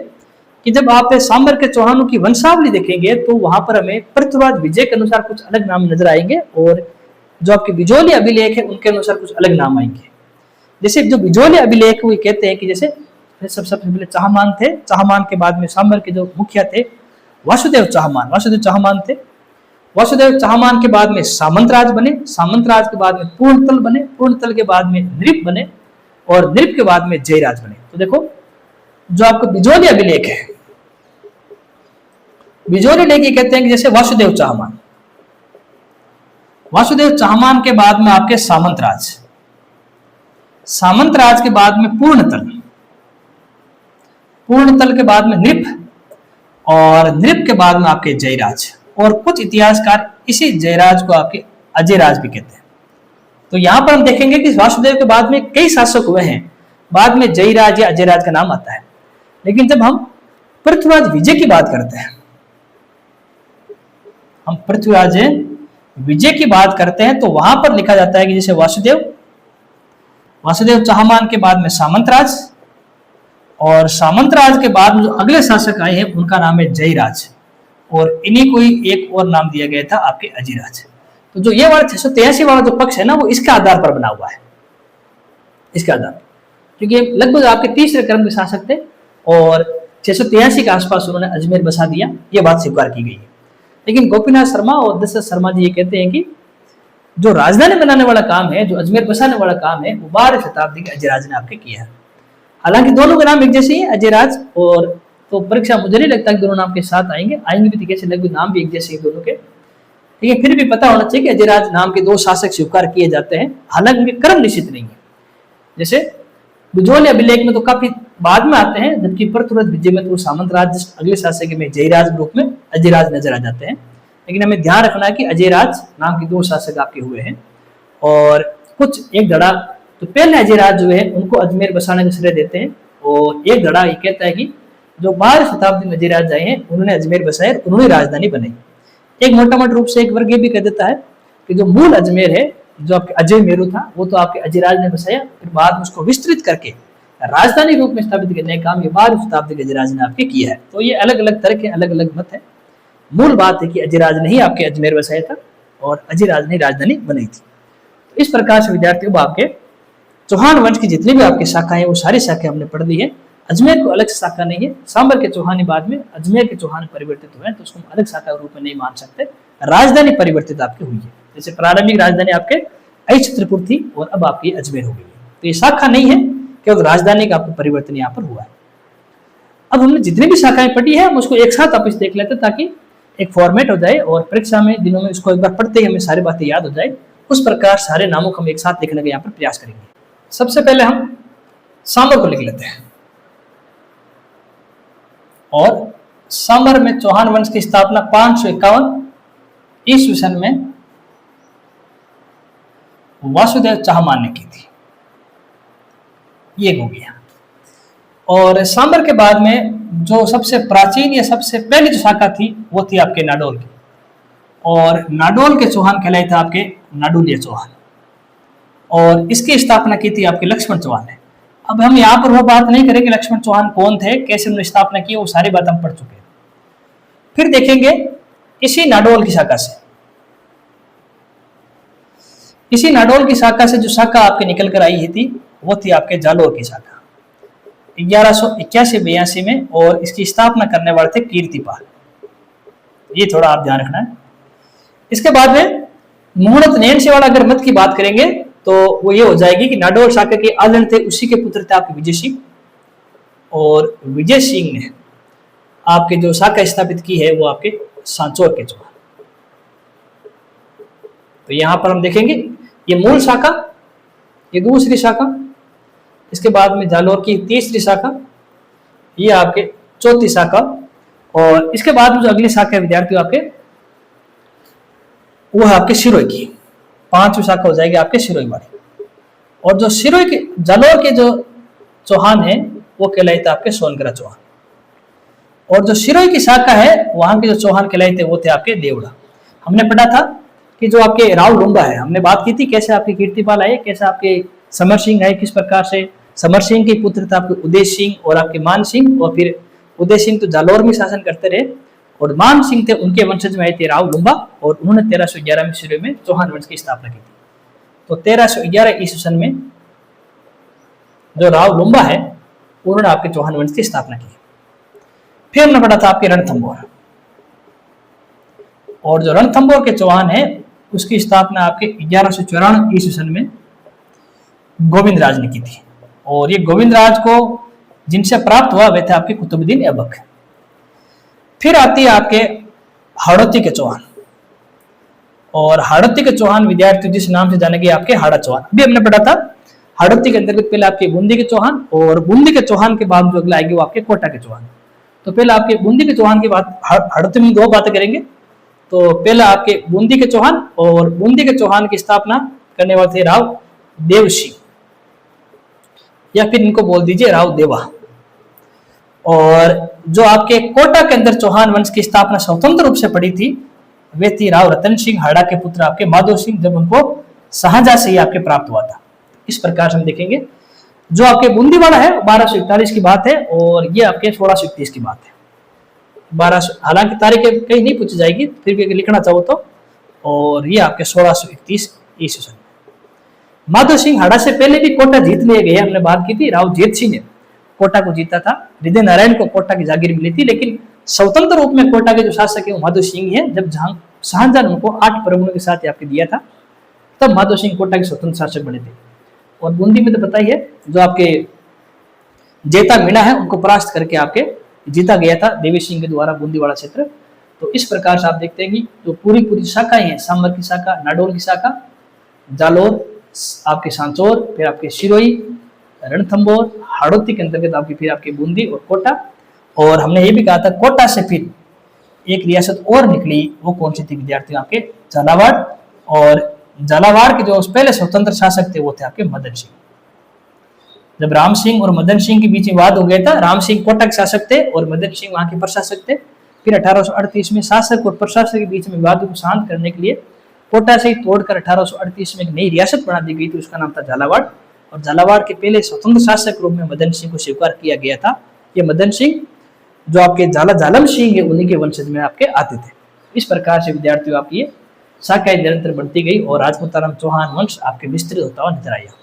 कि जब आप सांबर के चौहानों की वंशावली देखेंगे तो वहां पर हमें पृथ्वीराज विजय के अनुसार कुछ अलग नाम नजर आएंगे और जो आपके बिजोली अभिलेख है उनके अनुसार कुछ अलग नाम आएंगे। जैसे जो बिजोली अभिलेख वो कहते हैं कि जैसे सबसे पहले चाहमान थे, चाहमान के बाद में सांबर के जो मुखिया थे वासुदेव चाहमान थे। वासुदेव चाहमान के बाद में सामंतराज बने, सामंतराज के बाद में पूर्णतल बने, पूर्णतल के बाद में नृप बने और नृप के बाद में जयराज बने। तो देखो जो आपको बिजोली अभिलेख है, बिजोली लेख कहते हैं कि जैसे वासुदेव चाहमान, वासुदेव चाहमान के बाद में आपके सामंतराज, सामंतराज के बाद में पूर्णतल, पूर्णतल के बाद में नृप और नृप के बाद में आपके जयराज। और कुछ इतिहासकार इसी जयराज को आपके अजयराज भी कहते हैं। तो यहां पर हम देखेंगे कि वासुदेव के बाद में कई शासक हुए हैं, बाद में जयराज या अजयराज का नाम आता है। लेकिन जब हम पृथ्वीराज विजय की बात करते हैं, हम पृथ्वीराज विजय की बात करते हैं, तो वहां पर लिखा जाता है कि जैसे वासुदेव, वासुदेव चाहमान के बाद में सामंतराज और सामंतराज के बाद में जो अगले शासक आए हैं उनका नाम है जयराज और इन्हीं को ही एक और नाम दिया गया था आपके अजयराज। तो जो ये वाला 683 वाला जो पक्ष है ना, वो इसके आधार पर बना हुआ है, इसके आधार पर, क्योंकि लगभग आपके तीसरे क्रम के शासक थे और 683 के आसपास उन्होंने अजमेर बसा दिया, ये बात स्वीकार की गई है। लेकिन गोपीनाथ शर्मा और दशरथ शर्मा जी ये कहते हैं कि जो राजधानी बनाने वाला काम है, जो अजमेर बसाने वाला काम है, वो 12वीं शताब्दी के अजयराज ने आपके किया है। हालांकि दोनों के नाम एक जैसे ही है, अजयराज और, तो परीक्षा मुझे नहीं लगता कि दोनों नाम के साथ आएंगे, आएंगे भी तो कैसे, लगभग नाम भी एक जैसे ही दोनों के। ठीक है, फिर भी पता होना चाहिए कि अजयराज नाम के 2 शासक स्वीकार किए जाते हैं, हालांकि उनके क्रम निश्चित नहीं है। जैसे बिजोली अभिलेख में तो काफी बाद में आते हैं, जबकि पृथ्वीराज विजय में तो सामंतराज अगले शासक में जयराज के रूप में अजयराज नजर आ जाते हैं। लेकिन हमें ध्यान रखना है कि अजयराज नाम के 2 शासक आपके हुए हैं और कुछ एक धड़ा, तो पहले अजयराज जो है उनको अजमेर बसाने का श्रेय देते हैं और एक धड़ा ये कहता है कि जो 12वीं शताब्दी में अजयराज आए हैं उन्होंने अजमेर बसाया, उन्होंने राजधानी बनाई। एक मोटा मोटा रूप से एक वर्ग ये भी कह देता है कि जो मूल अजमेर है, जो आपके अजय मेरू था, वो तो आपके अजयराज ने बसाया, फिर बाद में उसको विस्तृत करके राजधानी रूप में स्थापित करने का काम ये 12वीं शताब्दी के अजयराज ने आपके किया है। तो ये अलग अलग तरह के अलग अलग मत है, मूल बात है कि अजयराज ने ही आपके अजमेर बसाया था और अजयराज ने राजधानी बनाई थी। तो इस प्रकार से विद्यार्थियों को आपके चौहान वंश की जितनी भी आपकी शाखाएं हैं वो सारी शाखाएं हमने पढ़ ली है। अजमेर को अलग शाखा नहीं है, सांबर के चौहान बाद में अजमेर के चौहान परिवर्तित हुए हैं, तो उसको हम अलग शाखा के रूप में नहीं मान सकते। राजधानी परिवर्तित आपकी हुई है, जैसे प्रारंभिक राजधानी आपके छत्रपुर थी और अब आपकी अजमेर हो गई है। तो ये शाखा नहीं है, केवल राजधानी का आपको परिवर्तन यहाँ पर हुआ है। अब हमने जितनी भी शाखाएं पढ़ी है हम उसको एक साथ वापस देख लेते हैं ताकि एक फॉर्मेट हो जाए और परीक्षा में दिनों में उसको एक बार पढ़ते ही हमें सारी बातें याद हो जाए। उस प्रकार सारे नामों को हम एक साथ लिखने का यहाँ पर प्रयास करेंगे। सबसे पहले हम सांबर को लिख लेते हैं और सांबर में चौहान वंश की स्थापना 551 ईस्वी सन में वासुदेव चाहमान ने की थी, ये हो गया। और सांबर के बाद में जो सबसे प्राचीन या सबसे पहली जो शाखा थी वो थी आपके नाडोल की, और नाडोल के चौहान कहलाए थे आपके नाडुलिया चौहान, और इसकी स्थापना की थी आपके लक्ष्मण चौहान ने। अब हम यहाँ पर वो बात नहीं करेंगे लक्ष्मण चौहान कौन थे, कैसे उन्होंने स्थापना की, वो सारी बात हम पढ़ चुके हैं। फिर देखेंगे इसी नाडोल की शाखा से, इसी नाडोल की शाखा से जो शाखा आपके निकल कर आई थी वो थी आपके जालोर की शाखा 1181-82 में, और इसकी स्थापना करने वाले थे कीर्तिपाल। ये थोड़ा आप ध्यान रखना है। इसके बाद में मुहूर्त नैन से वाला अगर मत की बात करेंगे तो वो ये हो जाएगी कि नाडोल शाखा के आदरण थे, उसी के पुत्र थे आपके विजय सिंह, और विजय सिंह ने आपके जो शाखा स्थापित की है वो आपके सांचौर के चौहान। तो यहां पर हम देखेंगे ये मूल शाखा, ये दूसरी शाखा, इसके बाद में जालोर की तीसरी शाखा, ये आपके चौथी शाखा, और इसके बाद में जो अगली शाखा विद्यार्थियों आपके वो है आपके सिरोई की, 5वीं शाखा हो जाएगी आपके सिरोई वाली। और जो सिरोई के जालोर के जो चौहान है वो कहलाए थे आपके सोनगरा चौहान, और जो सिरोई की शाखा है वहां के जो चौहान कहलाए थे वो थे आपके देवड़ा। हमने पढ़ा था कि जो आपके राव लुम्बा है, हमने बात की थी कैसे आपके कीर्तिपाल आए, कैसे आपके समर सिंह आए, किस प्रकार से समर सिंह के पुत्र थे आपके उदय सिंह और आपके मान सिंह, और फिर उदय सिंह तो जालोर में शासन करते रहे, और मान सिंह थे उनके वंशज में आए थे राव लुम्बा, और उन्होंने 1311 में सिरोई में चौहान वंश की स्थापना की थी। तो 1311 ईस्वी सन में जो राव लुम्बा है उन्होंने आपके चौहान वंश की स्थापना की। फिर हमने पढ़ा था आपके रणथंभौर, और जो रणथंभौर के चौहान है उसकी स्थापना आपके 1194 ईस्वी सन में गोविंद राज ने की थी। और ये गोविंद राज को जिनसे प्राप्त हुआ वे थे आपके कुतुबुद्दीन ऐबक। फिर आती है आपके हाड़ौती के चौहान, और हाड़ौती के चौहान विद्यार्थी जिस नाम से जाने गए आपके हाड़ा चौहान। अभी हमने पढ़ा था हाड़ौती के अंतर्गत पहले आपके बूंदी के चौहान, और बूंदी के चौहान के बाद जो अगला आएगी वो आपके कोटा के चौहान। तो पहले आपके बूंदी के चौहान की बात, हाड़ौती में दो बातें करेंगे। तो पहला आपके बूंदी के चौहान, और बूंदी के चौहान की स्थापना करने वाले थे राव देव सिंह, या फिर इनको बोल दीजिए राव देवा। और जो आपके कोटा के अंदर चौहान वंश की स्थापना स्वतंत्र रूप से पड़ी थी वे थी राव रतन सिंह हाड़ा के पुत्र आपके माधव सिंह, जब उनको शाहजहां से ही आपके प्राप्त हुआ था। इस प्रकार से हम देखेंगे। जो आपके बूंदीवाड़ा है 1241 की बात है, और ये आपके 1631 की बात है। 1200, हालांकि तारीखें कहीं नहीं पूछी जाएगी, फिर भी अगर लिखना चाहो तो। और ये आपके 1631 ईस्वी सन। माधव सिंह हाड़ा से पहले भी कोटा जीत लिए गए, हमने बात की थी। राव जेत सिंह ने कोटा को जीता था, हृदय नारायण को कोटा की जागीर मिली थी, लेकिन स्वतंत्र रूप में कोटा के जो शासक है वो माधव सिंह है। जब शाहजहां ने उनको 8 प्रगुणों के साथ आपके दिया था, तब माधव सिंह कोटा के स्वतंत्र शासक बने थे। और बूंदी में तो पता ही है, जो आपके जेता मीणा है उनको परास्त करके आपके जीता गया था देवी सिंह के द्वारा बूंदीवाड़ा क्षेत्र। तो इस प्रकार से आप देखते हैं कि जो पूरी शाखाएं हैं, सांबर की शाखा, नाडोल की शाखा, जालोर, आपके सांचौर, फिर आपके सिरोही, रणथंभौर, हाड़ौती के अंतर्गत आपकी फिर आपके बूंदी और कोटा। और हमने ये भी कहा था कोटा से फिर एक रियासत और निकली, वो कौन सी थी विद्यार्थी? आपके झालावाड़। और झालावाड़ के जो पहले स्वतंत्र शासक थे वो थे आपके मदन सिंह। जब राम सिंह और मदन सिंह के बीच में वाद हो गया था, राम सिंह कोटा के शासक थे और मदन सिंह वहां के प्रशासक थे। फिर 1838 में शासक और प्रशासक के बीच में विवाद को शांत करने के लिए कोटा से ही तोड़कर 1838 में एक नई रियासत बना दी गई थी, उसका नाम था झालावाड़। और झालावाड़ के पहले स्वतंत्र शासक रूप में मदन सिंह को स्वीकार किया गया था। ये मदन सिंह जो आपके झालम सिंह है उन्हीं के वंशज में आपके आते थे। इस प्रकार से विद्यार्थियों आपकी ये शाखाएं निरंतर बढ़ती गई और राजपूताना चौहान वंश आपके विस्तृत होता हुआ नजर आया।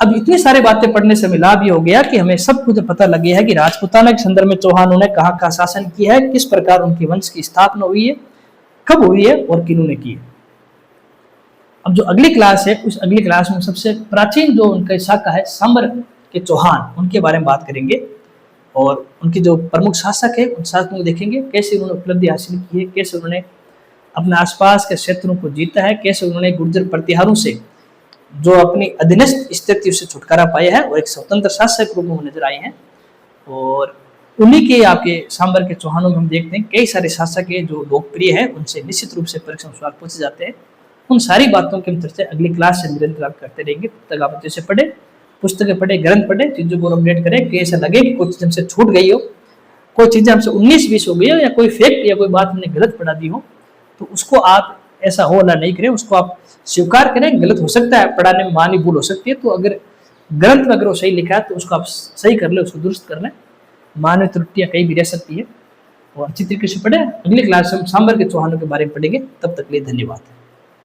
अब इतनी सारी बातें पढ़ने से हमें लाभ ये हो गया कि हमें सब कुछ पता लग गया है कि राजपूताना के संदर्भ में चौहानों ने कहाँ कहाँ शासन किया है, किस प्रकार उनके वंश की स्थापना हुई है, कब हुई है और किन्होंने की है। अब जो अगली क्लास है उस अगली क्लास में सबसे प्राचीन जो उनका शाखा है सांबर के चौहान, उनके बारे में बात करेंगे और उनके जो प्रमुख शासक है उन शासकों को देखेंगे, कैसे उन्होंने उपलब्धि हासिल की है, कैसे उन्होंने अपने आसपास के क्षेत्रों को जीता है, कैसे उन्होंने गुर्जर प्रतिहारों से जो अपनी अधीनस्थ स्थिति से छुटकारा पाया है और एक स्वतंत्र शासक रूप में नजर आए हैं। और उन्हीं के आपके सांबर के चौहानों में हम देखते हैं कई सारे शासक है जो लोकप्रिय है, उनसे निश्चित रूप से परीक्षा में सवाल पूछे जाते हैं। उन सारी बातों की हम चर्चा अगली क्लास से निरंतर आप करते रहेंगे। तब तक आप अच्छे से पढ़े, पुस्तकें पढ़े, ग्रंथ पढ़े, चीजों को अपडेट करें कि ऐसा लगे कि कुछ हमसे छूट गई हो, कोई चीजें हमसे 19-20 हो गई हो, या कोई फैक्ट या कोई बात हमने गलत पढ़ा दी हो, तो उसको आप ऐसा हो ना नहीं करें, उसको आप स्वीकार करें। गलत हो सकता है, पढ़ाने में मानी भूल हो सकती है, तो अगर ग्रंथ में अगर वो सही लिखा है तो उसको आप सही कर ले, उसको दुरुस्त कर लें। मानव त्रुटियां कहीं भी रह सकती है और अच्छी तरीके से पढ़े। अगली क्लास में हम सांबर के चौहानों के बारे में पढ़ेंगे। तब तक के लिए धन्यवाद।